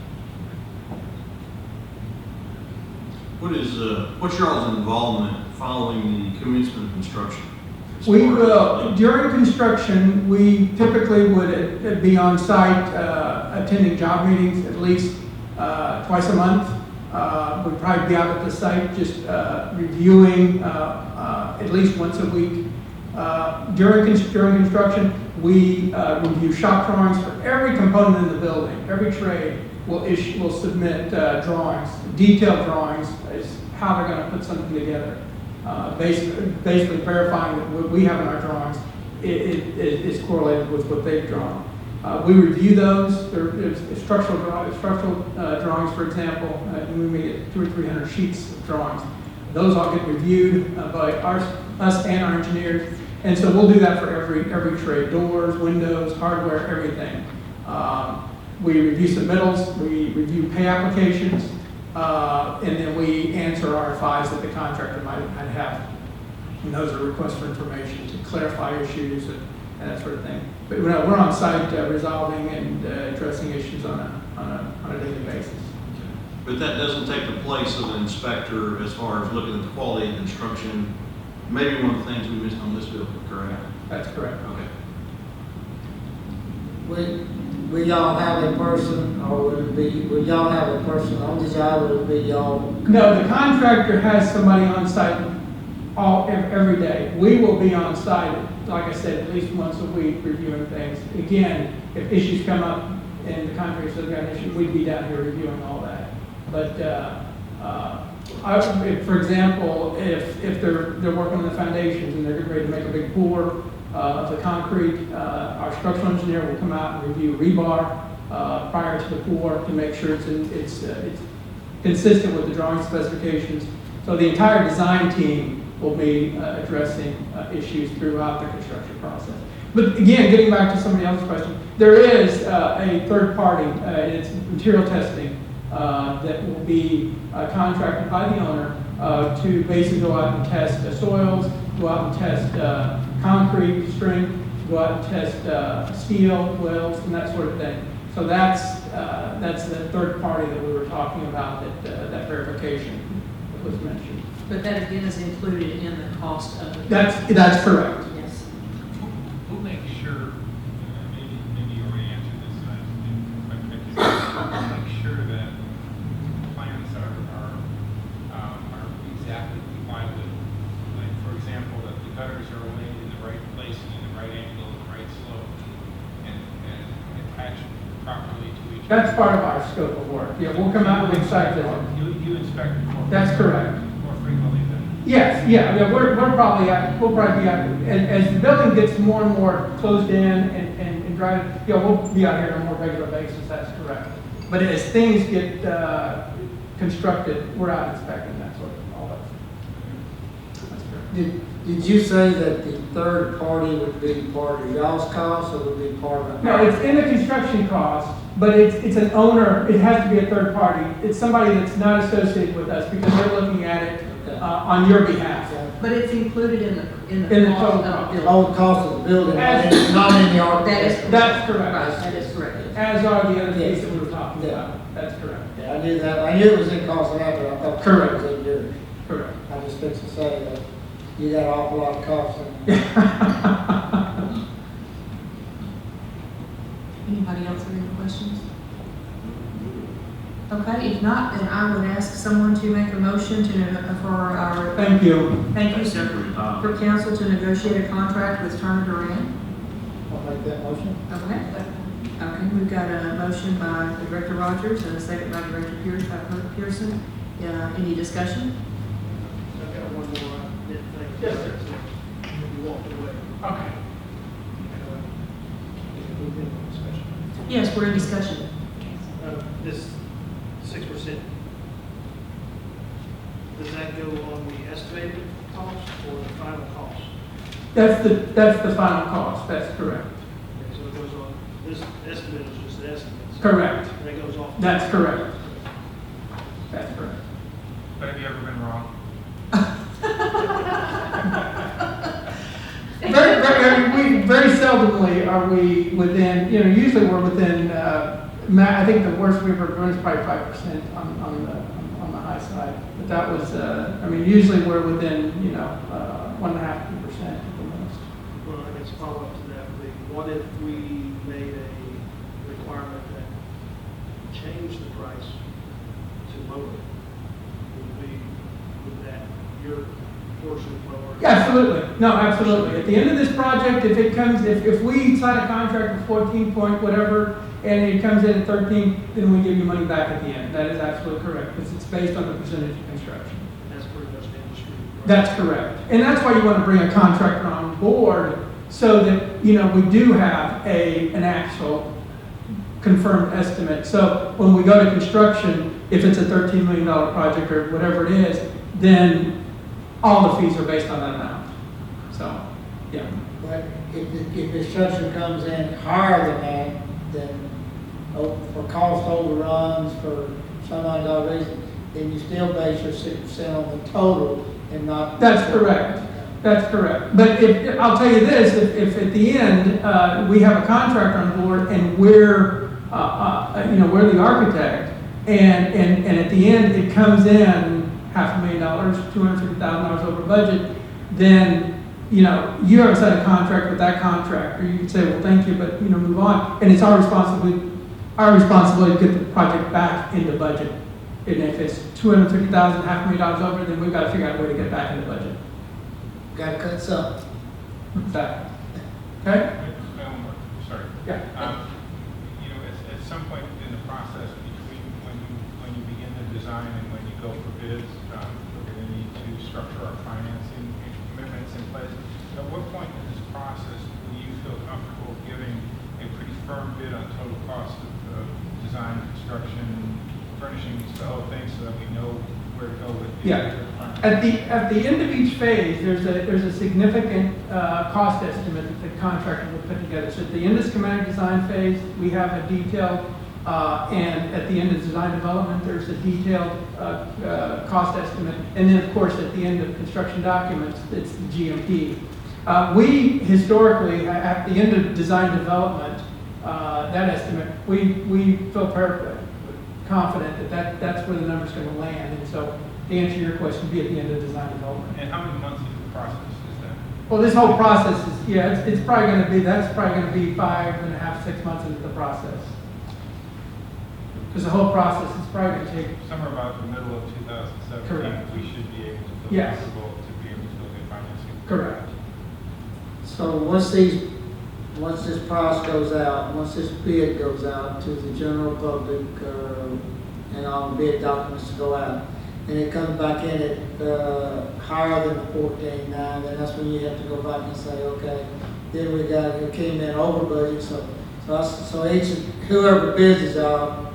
What's your all's involvement following the commencement of construction? We will, during construction, we typically would be on site attending job meetings at least twice a month. We'd probably be out at the site just reviewing at least once a week. During construction, we review shop drawings for every component in the building. Every trade will submit drawings, detailed drawings as how they're going to put something together. Basically verifying that what we have in our drawings is correlated with what they've drawn. We review those. There's structural drawings, for example, and we may get 200 or 300 sheets of drawings. Those all get reviewed by us and our engineers, and so we'll do that for every trade: doors, windows, hardware, everything. We review submittals, we review pay applications, and then we answer RFIs that the contractor might have. And those are requests for information to clarify issues and that sort of thing. But we're on site resolving and addressing issues on a daily basis. But that doesn't take the place of an inspector as far as looking at the quality of construction. Maybe one of the things we missed on this bill, correct? That's correct. Okay. Will y'all have a person, or will y'all have a person on the job, or will it be y'all? No, the contractor has somebody on site every day. We will be on site, like I said, at least once a week reviewing things. Again, if issues come up and the contractor says got an issue, we'd be down here reviewing all that. But for example, if they're working on the foundations and they're getting ready to make a big pour of the concrete, our structural engineer will come out and review rebar prior to the pour to make sure it's consistent with the drawing specifications. So the entire design team will be addressing issues throughout the construction process. But again, getting back to somebody else's question, there is a third party, it's material testing, that will be contracted by the owner to basically go out and test the soils, go out and test concrete strength, go out and test steel, welds, and that sort of thing. So that's the third party that we were talking about, that verification that was mentioned. But that again is included in the cost of the. That's correct. Yes. Who makes sure, maybe you already answered this, and I didn't quite catch it. Who makes sure that plans are exactly complied with? Like, for example, that the gutters are laid in the right place, in the right angle, in the right slope, and attached properly to each other. That's part of our scope of work. Yeah, we'll come out with site visit. You inspect it more. That's correct. More frequently than. Yes, yeah, we'll probably be out, as the building gets more and more closed in and dry, we'll be out here on a more regular basis, that's correct. But as things get constructed, we're out inspecting that sort of, all that. That's correct. Did you say that the third party would be part of y'all's cost or would be part of? No, it's in the construction cost, but it's an owner, it has to be a third party. It's somebody that's not associated with us because they're looking at it on your behalf. But it's included in the In the cost total of the building. All the cost of the building, As- not in the That architect. is correct. That's correct. Right, that is correct. As are the other things that we were talking about. That's correct. Yeah, I knew that, I knew it was in cost of that, but I thought. Correct. It was in yours. Correct. I just fixed to say that you got an awful lot of costs in. Anybody else have any questions? Okay, if not, then I would ask someone to make a motion for our. Thank you. Thank you, sir. For council to negotiate a contract with Turner Duran. I'll make that motion. Okay. Okay, we've got a motion by Director Rogers and a second by Director Pearson. Any discussion? I've got one more, I didn't think. Yes, sir. You walked away. Okay. Yes, we're in discussion. This 6%, does that go on the estimated cost or the final cost? That's the final cost, that's correct. Okay, so it goes on, this estimate is just the estimate. so Correct. That goes off. That's correct. That's correct. But have you ever been wrong? Very seldomly are we within, usually we're within, I think the worst we've ever run is probably 5% on the high side. But that was, usually we're within, 1.5%, 2% at the most. Well, I guess follow up to that, what if we made a requirement that changed the price to lower it? Would that, your portion lower? Absolutely, no, absolutely. At the end of this project, if we sign a contract with 14 point whatever, and it comes in at 13, then we give you money back at the end. That is absolutely correct, because it's based on the percentage of construction. That's pretty much the industry. That's correct. And that's why you want to bring a contractor on board, so that, we do have an actual confirmed estimate. So when we go to construction, if it's a $13 million project or whatever it is, then all the fees are based on that amount. So, yeah. But if construction comes in higher than that, then for cost overruns, for some unknown reason, then you still base your 6% on the total and not. That's correct. That's correct. But I'll tell you this, if at the end, we have a contractor on board and we're the architect, and at the end it comes in $500,000, $250,000 over budget, then, you haven't signed a contract with that contractor. You can say, well, thank you, but, move on. And it's our responsibility to get the project back into budget. And if it's $250,000, $500,000 over, then we've got to figure out a way to get back into budget. Got to cut some. That. Okay? Sorry. Yeah. At some point in the process between when you begin the design and when you go for bids, we're going to need to structure our financing commitments in place. At what point in this process will you feel comfortable giving a pretty firm bid on total cost of design, construction, furnishings, the whole thing, so that we know where to go with the At the end of each phase, there's a significant cost estimate that the contractor will put together. So at the end of schematic design phase, we have a detailed, and at the end of design development, there's a detailed cost estimate. And then, of course, at the end of construction documents, it's the GMP. We historically, at the end of design development, that estimate, we feel confident that that's where the number's going to land. And so to answer your question, be at the end of design development. And how many months into the process is that? Well, this whole process is, yeah, it's probably going to be, that's probably going to be 5.5, 6 months into the process. Because the whole process is probably going to take. Somewhere about the middle of 2017, Correct. we should be able to feel Yes. comfortable to be able to get financing. Correct. So once this price goes out, once this bid goes out to the general public, and all the bid documents go out, and it comes back in at higher than the 14.9, then that's when you have to go back and say, okay, then it came in over budget, so each, whoever bids it out,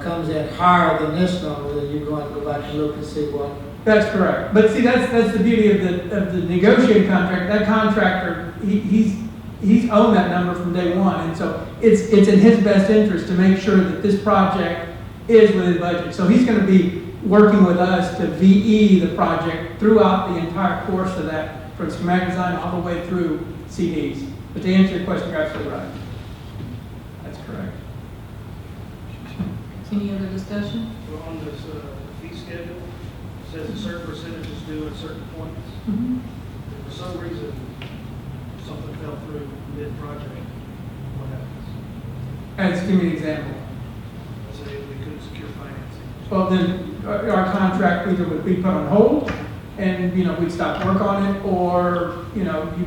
comes in higher than this number, then you're going to go back and look and see what. That's correct. But see, that's the beauty of the negotiated contract. That contractor, he's owned that number from day one. And so it's in his best interest to make sure that this project is within budget. So he's going to be working with us to VE the project throughout the entire course of that, from schematic design all the way through CDs. But to answer your question, you're absolutely right. That's correct. Any other discussion? So on this fee schedule, it says a certain percentage is due at certain points. If for some reason, something fell through mid-project, what happens? Give me an example. Let's say we couldn't secure financing. Well, then our contract either would be put on hold and, we'd stop work on it, or, you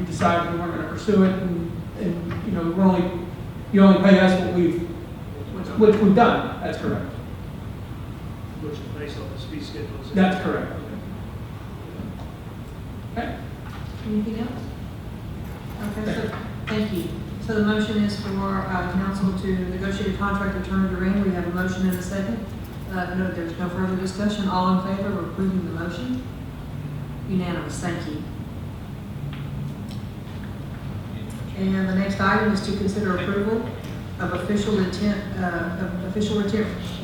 decide we weren't going to pursue it and you only pay us what we've done. That's correct. Which is based on this fee schedule. That's correct. Okay. Anything else? Okay, so, thank you. So the motion is for council to negotiate a contract with Turner Durant. We have a motion and a second. No, there's no further discussion. All in favor of approving the motion? Unanimous, thank you. And the next item is to consider approval of official intent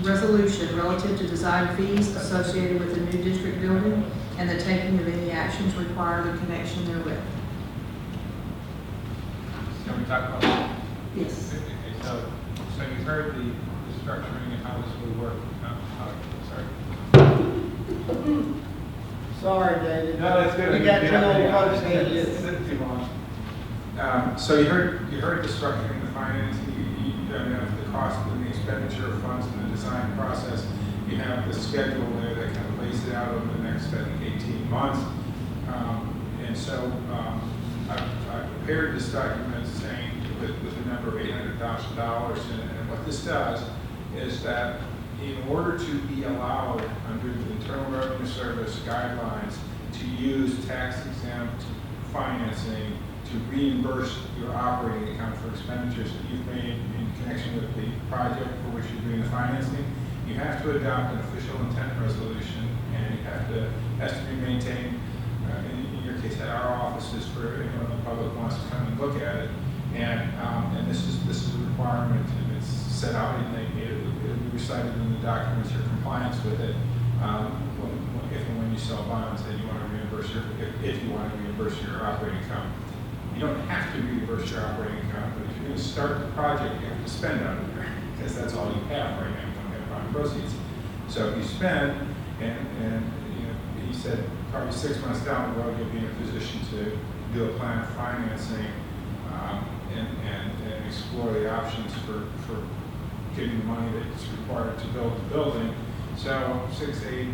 resolution relative to design fees associated with the new district building and the taking of any actions required in connection therewith. Can we talk about that? Yes. Okay, so you heard the structuring and how this would work. Sorry. Sorry, David. No, that's good. We got two old folks here. It's been too long. So you heard the structuring, the financing, the cost and the expenditure of funds in the design process. You have the schedule there that kind of lays it out over the next, I think, 18 months. And so I prepared this document saying with the number of $800,000. And what this does is that in order to be allowed under the Internal Revenue Service guidelines to use tax-exempt financing to reimburse your operating account for expenditures that you've made in connection with the project for which you're doing the financing, you have to adopt an official intent resolution, and has to be maintained, in your case, at our offices for anyone in the public wants to come and look at it. And this is a requirement, and it's set out, and it'll be recited in the documents, your compliance with it, if and when you sell bonds, that you want to reimburse if you want to reimburse your operating account. You don't have to reimburse your operating account, but if you're going to start the project, you have to spend out of there, because that's all you have right now. You don't have bond proceeds. So if you spend, and he said probably 6 months down the road, you'll be in a position to do a plan of financing and explore the options for getting the money that's required to build the building. So 6, 8,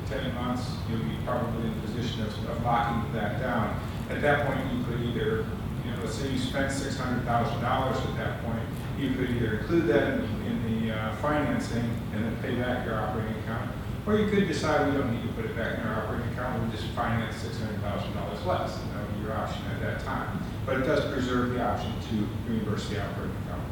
10 months, you'll be probably in a position of locking that down. At that point, you could either, let's say you spent $600,000 at that point, you could either include that in the financing and then pay back your operating account, or you could decide we don't need to put it back in our operating account, we'll just finance $600,000 less, and that would be your option at that time. But it does preserve the option to reimburse the operating account.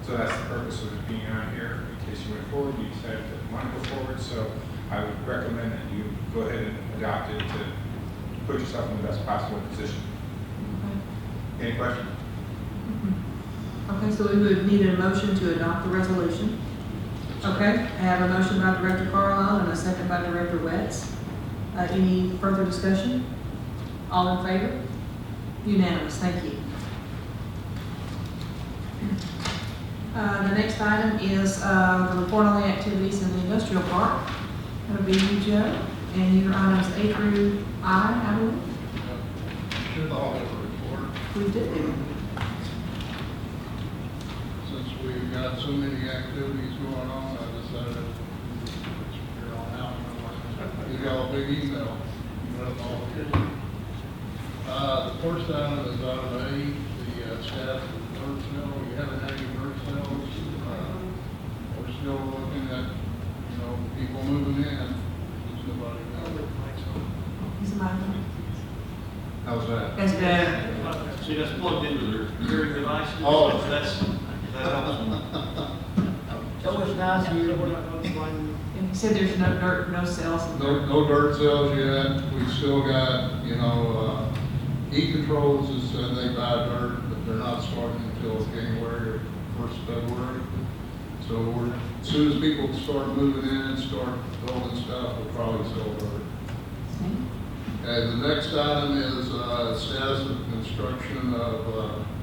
So that's the purpose of it being on here. In case you went forward, you decided to want to go forward, so I would recommend that you go ahead and adopt it to put yourself in the best possible position. Okay. Any questions? Okay, so we would need a motion to adopt the resolution. Okay, I have a motion by Director Carlisle and a second by Director Wetz. Any further discussion? All in favor? Unanimous, thank you. The next item is the report on the activities in the industrial park. That'll be you, Joe, and your items A through I believe. Should all have a report. We do. Since we've got so many activities going on, I decided you're on out. You got a big email. You got all of it. The first item is item A, the status of the bird cell. We haven't had any bird cells. We're still looking at, people moving in. There's nobody there. He's a minor. How's that? That's better. See, that's plugged into their hearing devices. Oh. That helps. So it's nice here. And he said there's no dirt, no cells. No dirt cells yet. We've still got, heat controls has said they buy dirt, but they're not starting until January or 1st February. So as soon as people start moving in, start building stuff, we'll probably sell dirt. And the next item is status of construction of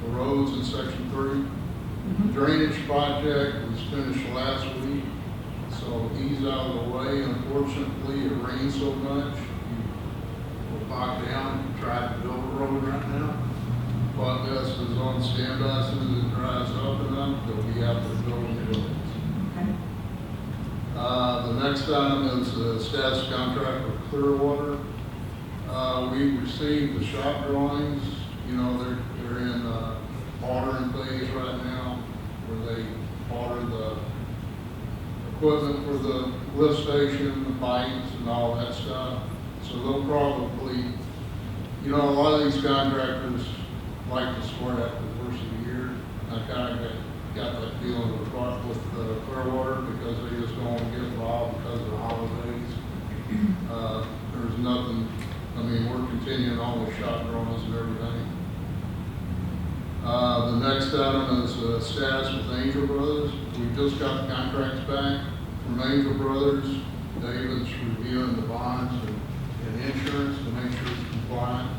the roads in section 3. Drainage project was finished last week, so he's out of the way. Unfortunately, it rained so much, we're locked down, trying to build a road right now. But this is on standby. As soon as it dries up enough, they'll be out there building the roads. The next item is the status contract with Clearwater. We received the shop drawings. They're in ordering phase right now, where they order the equipment for the lift station, the pipes, and all that stuff. So they'll probably, a lot of these contractors like to start after the first of the year. I kind of got that feeling with Clearwater because they just don't want to get involved because of the holidays. There's nothing. We're continuing on with shop drawings and everything. The next item is status with Angel Brothers. We just got the contracts back from Angel Brothers. David's reviewing the bonds and insurance to make sure it's compliant.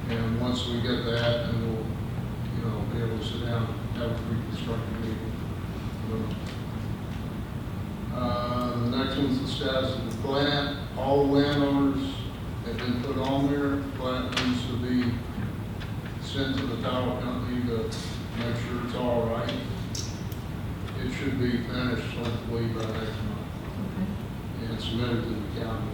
And once we get that, then we'll, be able to sit down and have a pre-construction meeting. The next one's the status of the plant. All the landowners have been put on there. The plant needs to be sent to the tower company to make sure it's all right. It should be finished hopefully by next month. And submitted to the county.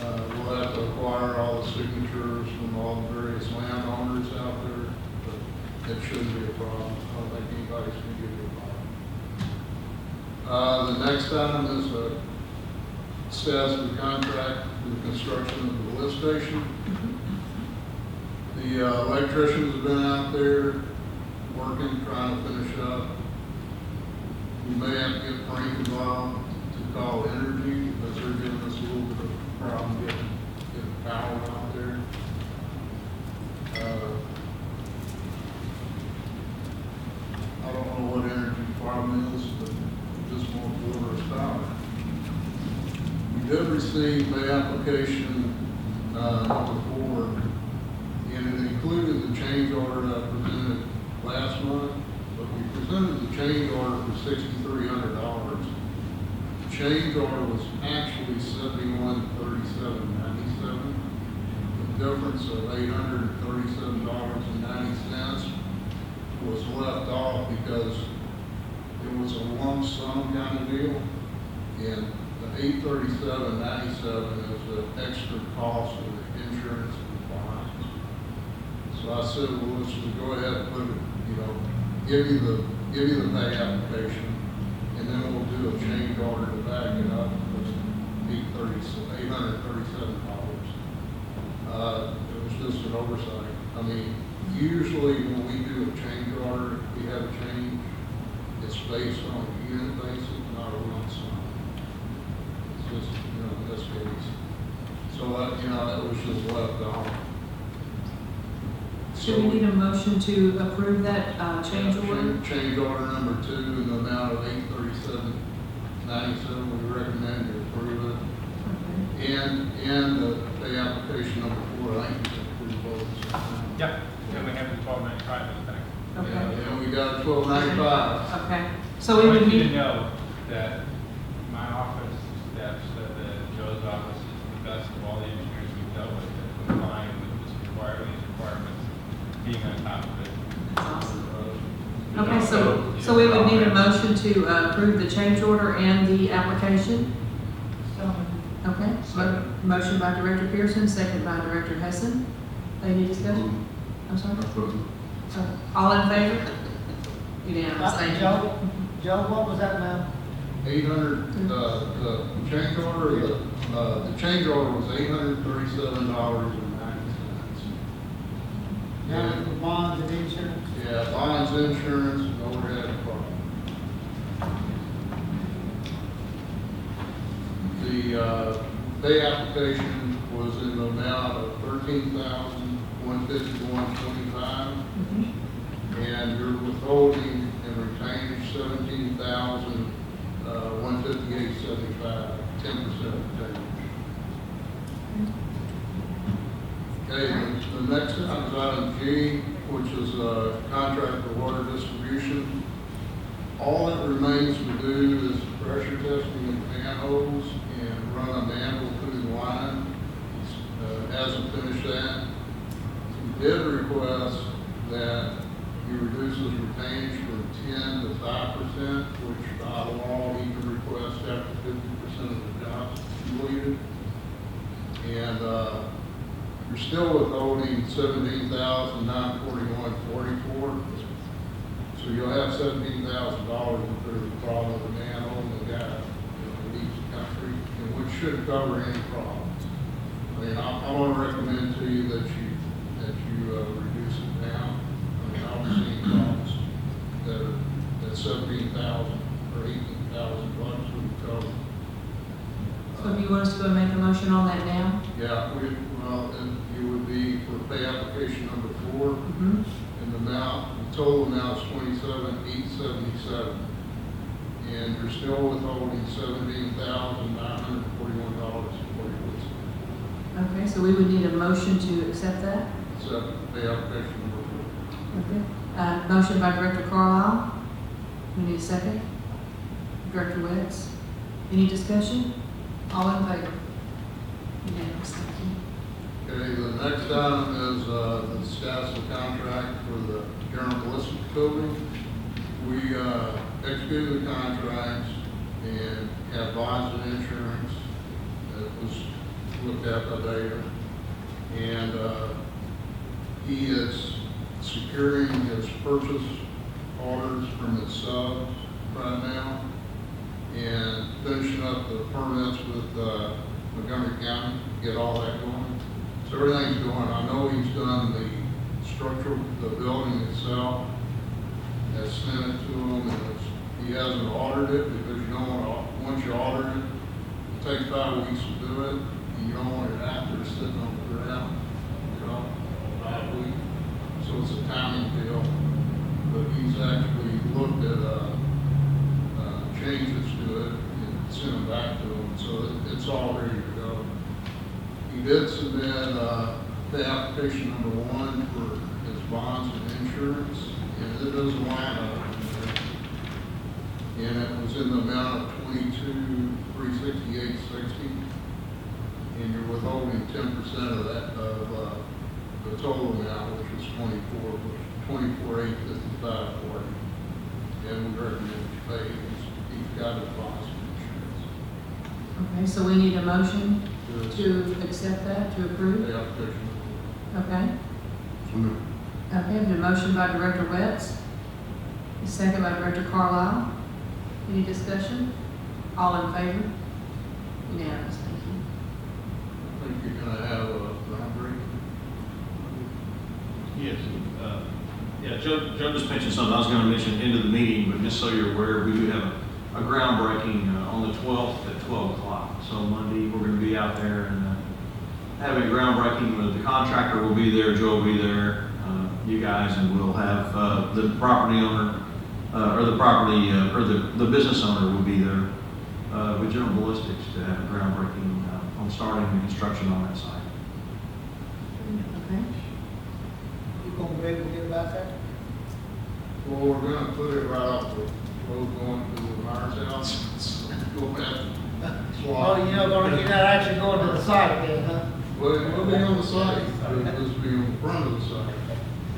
We'll have to acquire all the signatures from all the various landowners out there, but it shouldn't be a problem. I don't think anybody's going to give you a problem. The next item is the status of the contract for the construction of the lift station. The electricians have been out there working, trying to finish up. We may have to get Frank involved to call energy because they're giving us a little bit of a problem getting power out there. I don't know what energy problem is, but we just won't deliver us power. We did receive the application number 4, and it included the change order that I presented last month, but we presented the change order for $6,300. The change order was actually $71,37.97. The difference of $837.90 was left off because it was a lump sum kind of deal, and the $837.97 is the extra cost of the insurance and bonds. So I said, well, let's just go ahead and put it, give you the pay application, and then we'll do a change order to back it up. It was $837. It was just an oversight. Usually when we do a change order, if we have a change, it's based on a unit basis, not a lump sum. It's just, in this case. So that was just left off. Do we need a motion to approve that change order? Change order number 2 in the amount of $837.97. We recommend you approve it. Okay. And the pay application number 4, I think you can approve both. Yeah, we have the 1295 in the back. Okay. And we got $12.95. Okay, so we would I want you to need, know that my office staff said that Joe's office is the best of all the engineers we've dealt with at complying with these requirements, being on top of it. awesome. Okay, so we would need a motion to approve the change order and the application? Okay, motion by Director Pearson, second by Director Hessen. Any discussion? I'm sorry? All in favor? Unanimous, thank you. Joe, what was that amount? 800, the change order, the change order was $837.90. Now, the bonds and insurance? Yeah, bonds, insurance, and overhead costs. The pay application was in the amount of $13,151.25, and you're withholding and retainage $17,158.75, 10% retainage. Okay, the next item is item G, which is contract for water distribution. All that remains to do is pressure testing of manholes and run a manhole through the line. Hasn't finished that. He did request that you reduce his retainage from 10 to 5%, which by law he can request after 50% of the job's completed. And you're still withholding $17,941.44. So you'll have $17,000 if there's a problem with the manhole and the guy leaves the country, and which should cover any problems. I mean, I want to recommend to you that you reduce it down. I mean, I've seen problems that are at $17,000 or $18,000 would cover. So if you want us to go and make a motion on that now? Yeah, and it would be for pay application number 4, and the total amount is $27,877, and you're still withholding $17,941.40. Okay, so we would need a motion to accept that? Except pay application number 4. Okay. Motion by Director Carlisle. We need a second. Director Wetz. Any discussion? All in favor? Unanimous, thank you. Okay, the next item is the status of contract for the general ballistic building. We executed the contracts and have bonds and insurance that was looked at by Data. And he is securing his purchase orders from his subs right now and finishing up the permits with Montgomery County, get all that going. So everything's going. I know he's done the structural, the building itself, has sent it to him, and he hasn't ordered it because you don't want to, once you order it, it takes 5 weeks to do it, and you don't want it after sitting on the ground, 5 weeks. So it's a timing deal. But he's actually looked at changes to it and sent them back to him, so it's all ready to go. He did submit the application number 1 for his bonds and insurance, and it is a line item there. And it was in the amount of $22,368.60, and you're withholding 10% of that of the total amount, which was $24,855.40. And we recommend you pay. He's got his bonds and insurance. Okay, so we need a motion to accept that, to approve? The application. Okay. Okay, we have a motion by Director Wetz, a second by Director Carlisle. Any discussion? All in favor? Unanimous, thank you. I think you're gonna have a groundbreaking. Yes. Yeah, Joe just mentioned something I was going to mention into the meeting, but just so you're aware, we do have a groundbreaking on the 12th at 12 o'clock. So Monday, we're going to be out there and having a groundbreaking. The contractor will be there, Joe will be there, you guys, and we'll have the property owner, or the property, or the business owner will be there with General Ballistics to have a groundbreaking on starting the construction on that site. Okay. You gonna be able to get about that? Well, we're gonna put it right off the road going to the Myers house, so we'll have to slide. Oh, you're not actually going to the site then, huh? Well, it will be on the site, but it'll just be on the front of the site.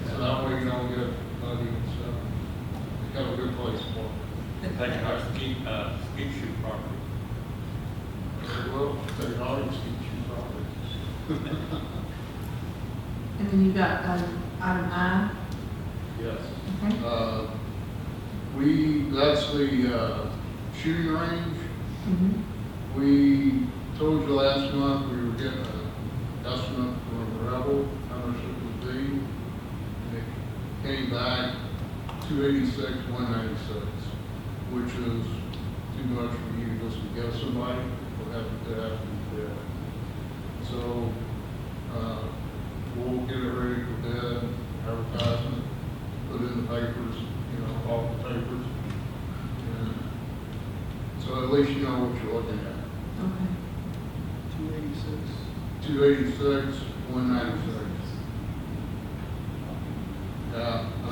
So that way you don't get muddy and stuff. They have a good place for it. Take our skeet shoot property. Very well, take all your ski shoes off. And then you've got item I. Yes. Okay. That's the shooting range. Mm-hmm. We told you last month we were getting an estimate from Rebel, how much it would be. And it came back 286, 196, which is too much for you just to get somebody. We'll have to have to So, we'll get it ready for bid, advertisement, put it in the papers, all the papers. And so at least you know what you're looking at. Okay. 286, 196. I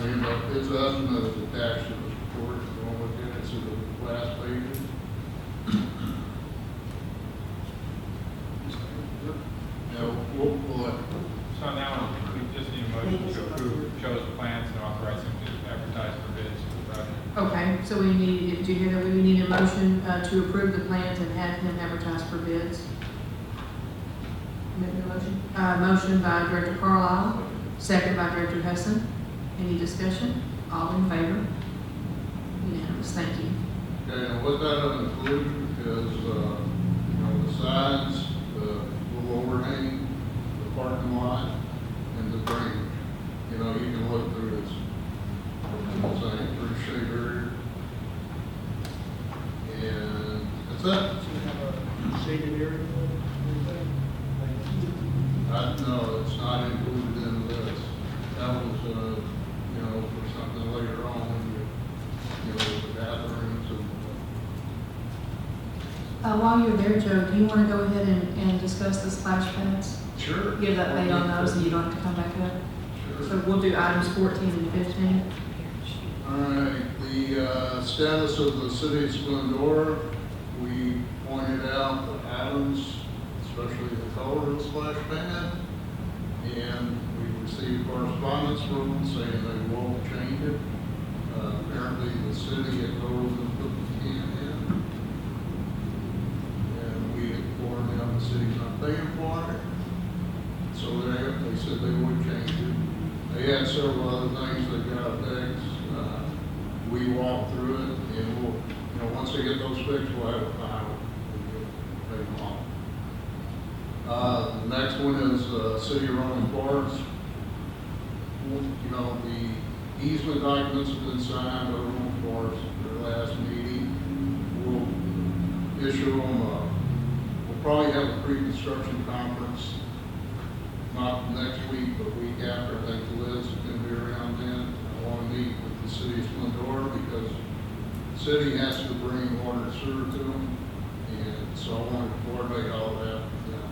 mean, his estimate is attached to this report, if you want to look at it, it's in the last page. Yeah, we'll So now we just need a motion to approve Joe's plans and authorize him to advertise for bids for the project. Okay, so we need, did you hear that we need a motion to approve the plans and have him advertise for bids? Make the motion? Motion by Director Carlisle, second by Director Hudson. Any discussion? All in favor? Unanimous, thank you. Okay, and what that includes is, the signs, the little overhang, the parking lot, and the drainage. You can look through this. It's saying through shade area. And that's it. Shaded area? No, it's not included in this. That was, for something later on, when the bathrooms and. While you're there, Joe, do you want to go ahead and discuss the splash pads? Sure. Give that update on those and you don't have to come back up? Sure. So we'll do items 14 and 15. All right, the status of the city of Splendora, we pointed out the atoms, especially the color of the splash pad, and we received correspondence from them saying they will change it. Apparently the city had told them to put the can in, and we informed them the city's not paying for it, so they said they would change it. They had several other things they got fixed. We walked through it, and we'll, once they get those fixed, we'll have a file. We'll pay them off. The next one is City of Roman Forest. The easement documents have been signed by Roman Forest at their last meeting. We'll issue them, we'll probably have a pre-construction conference, not next week, but week after. I think Liz is going to be around then. I want to meet with the city of Splendora because the city has to bring water and sewer to them. And so I want to coordinate all that with them.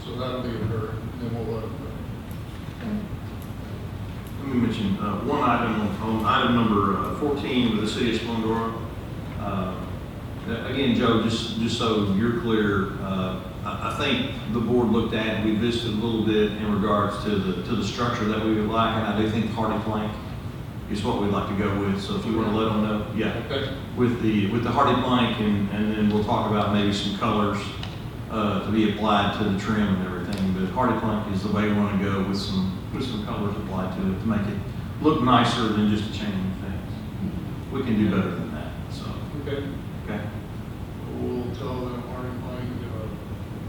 So that'll be a hurry, then we'll let them know. Let me mention one item on item number 14 with the city of Splendora. Again, Joe, just so you're clear, I think the board looked at and we visited a little bit in regards to the structure that we would like, and I do think hardy plank is what we'd like to go with. So if you want to let them know, yeah, Okay. with the hardy plank, and then we'll talk about maybe some colors to be applied to the trim and everything. But hardy plank is the way we want to go with some colors applied to it to make it look nicer than just a chain link fence. We can do better than that. So Okay. okay. We'll tell them Marty Plank,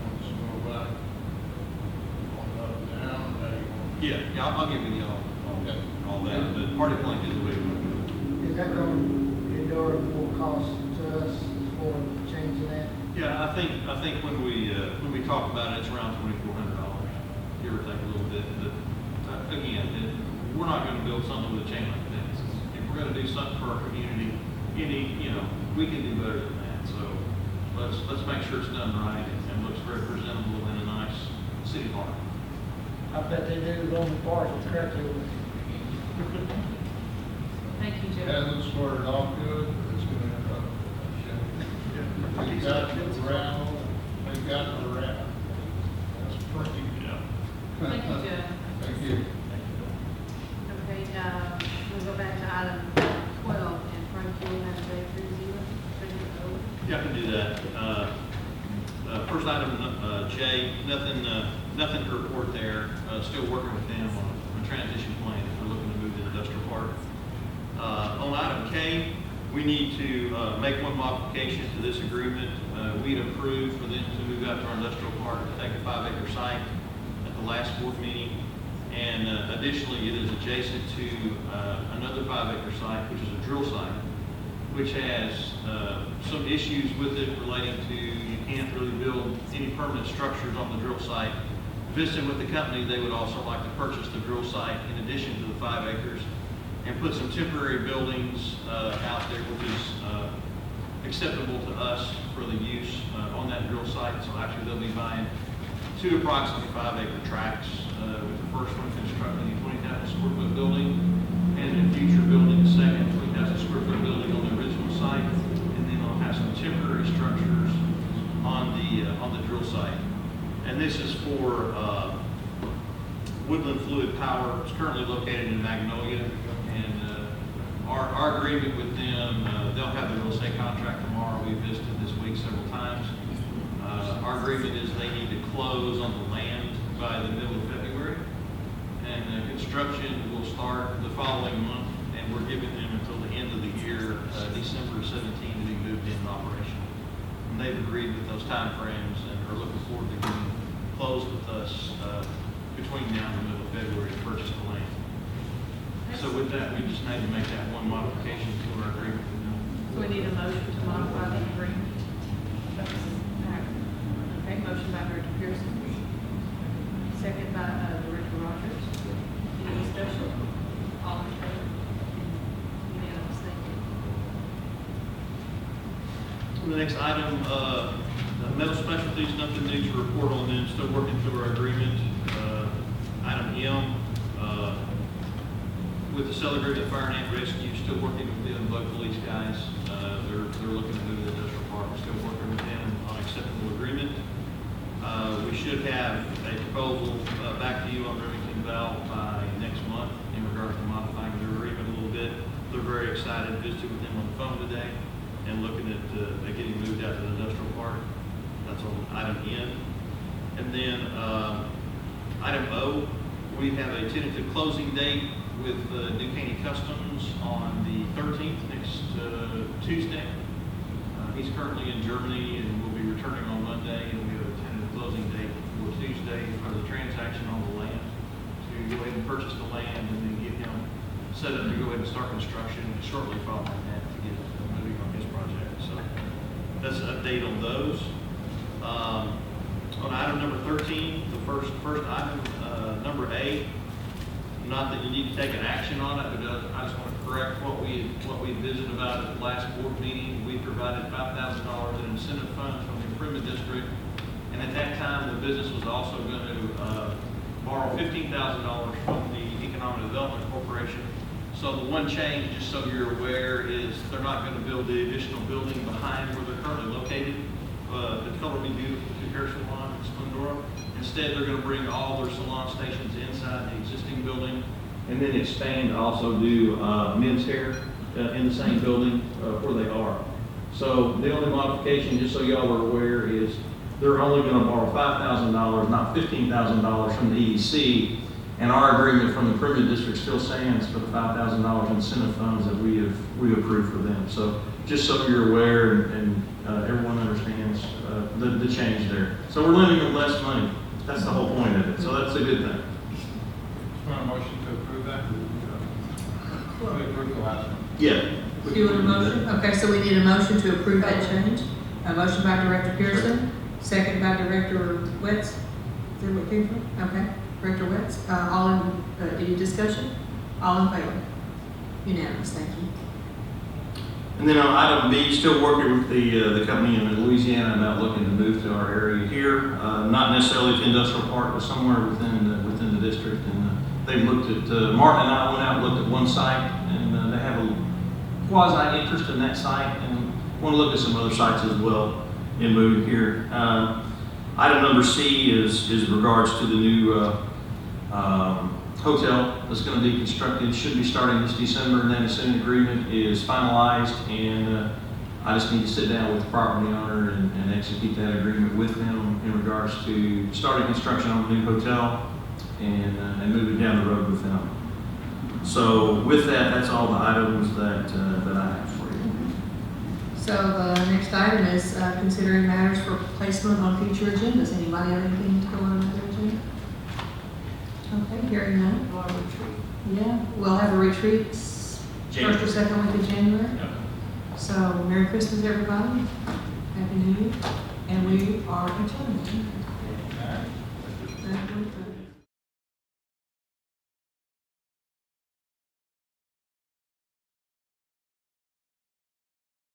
wants to go back on up and down. How you want Yeah, I'll give you all that, but party plank is the way we want to do it. Is that going to endure more cost to us for changing that? Yeah, I think when we talk about it, it's around $2,400, give or take a little bit. But we're not going to build something with a chain link fence. If we're going to do something for our community, we can do better than that. So let's make sure it's done right and looks very presentable in a nice city park. I bet they do Roman Forest, it's correct. Thank you, Joe. Hasn't started off good, but it's gonna end up. They've got the gravel, they've got the wrap. That's pretty. Thank you, Joe. Thank you. Okay, we'll go back to item 12, and Frank, you'll have to go through zero. Yeah, I can do that. First item, J, nothing to report there. Still working with them on a transition plan if we're looking to move to the industrial park. On item K, we need to make one modification to this agreement. We'd approved for them to move out to our industrial park to take a 5-acre site at the last board meeting. And additionally, it is adjacent to another 5-acre site, which is a drill site, which has some issues with it relating to you can't really build any permanent structures on the drill site. Visiting with the company, they would also like to purchase the drill site in addition to the 5 acres and put some temporary buildings out there, which is acceptable to us for the use on that drill site. So actually they'll be buying 2 approximately 5-acre tracts, with the first one constructing a 20,000 square foot building, and in future building a second 20,000 square foot building on the original site, and then I'll have some temporary structures on the drill site. And this is for Woodland Fluid Power. It's currently located in Magnolia, and our agreement with them, they'll have the real estate contract tomorrow. We visited this week several times. Our agreement is they need to close on the land by the middle of February, and construction will start the following month, and we're giving them until the end of the year, December 17, to be moved into operation. And they've agreed with those time frames and are looking forward to getting closed with us between now and the middle of February to purchase the land. So with that, we just need to make that one modification to our agreement with them. So we need a motion to modify the agreement. Okay, motion by Director Pearson. Second by Director Rogers. Any discussion? All in favor? Unanimous, thank you. The next item, metal specialties, nothing new to report on them, still working through our agreement. Item M, with the sale agreement, fire and ant rescue, still working with them, both police guys. They're looking to move to the industrial park, still working with them on acceptable agreement. We should have a proposal back to you on Remington Valve by next month in regards to modifying their agreement a little bit. They're very excited, visited with them on the phone today and looking at getting moved out to the industrial park. That's on item N. And then item O, we have a tentative closing date with New Caney Customs on the 13th, next Tuesday. He's currently in Germany and will be returning on Monday, and we have a tentative closing date for Tuesday for the transaction on the land, to go ahead and purchase the land and then get him set up to go ahead and start construction shortly following that to get moving on his project. So that's an update on those. On item number 13, the first item, number A, not that you need to take an action on it, but I just want to correct what we visited about at the last board meeting. We provided $5,000 in incentive funds from the improvement district, and at that time, the business was also going to borrow $15,000 from the Economic Development Corporation. So the one change, just so you're aware, is they're not going to build the additional building behind where they're currently located, the Color Me Beautiful hair salon in Splendora. Instead, they're going to bring all their salon stations inside the existing building, and then expand to also do men's hair in the same building where they are. So the only modification, just so y'all are aware, is they're only going to borrow $5,000, not $15,000 from the EDC, and our agreement from the improvement district still stands for the $5,000 incentive funds that we approved for them. So just so you're aware and everyone understands the change there. So we're lending them less money. That's the whole point of it. So that's a good thing. Want a motion to approve that? We approved the last one. Yeah. Do you want a motion? Okay, so we need a motion to approve that change. A motion by Director Pearson, second by Director Wetz. Is that what came from? Okay, Director Wetz. Any discussion? All in favor? Unanimous, thank you. And then on item B, still working with the company in Louisiana about looking to move to our area here, not necessarily to industrial park, but somewhere within the district, and they've looked at, Martin and I went out and looked at one site, and they have a quasi interest in that site, and want to look at some other sites as well in moving here. Item number C is regards to the new hotel that's going to be constructed. Should be starting this December, and then as soon as the agreement is finalized, and I just need to sit down with the property owner and execute that agreement with them in regards to starting construction on the new hotel and moving down the road with them. So with that, that's all the items that I have for you. So the next item is considering matters for placement on future agendas. Anybody have anything to go on their agenda? Okay, hearing none. Or retreat. Yeah, we'll have a retreat first or second week of January. Yep. So Merry Christmas, everybody. Happy New Year. And we are adjourned.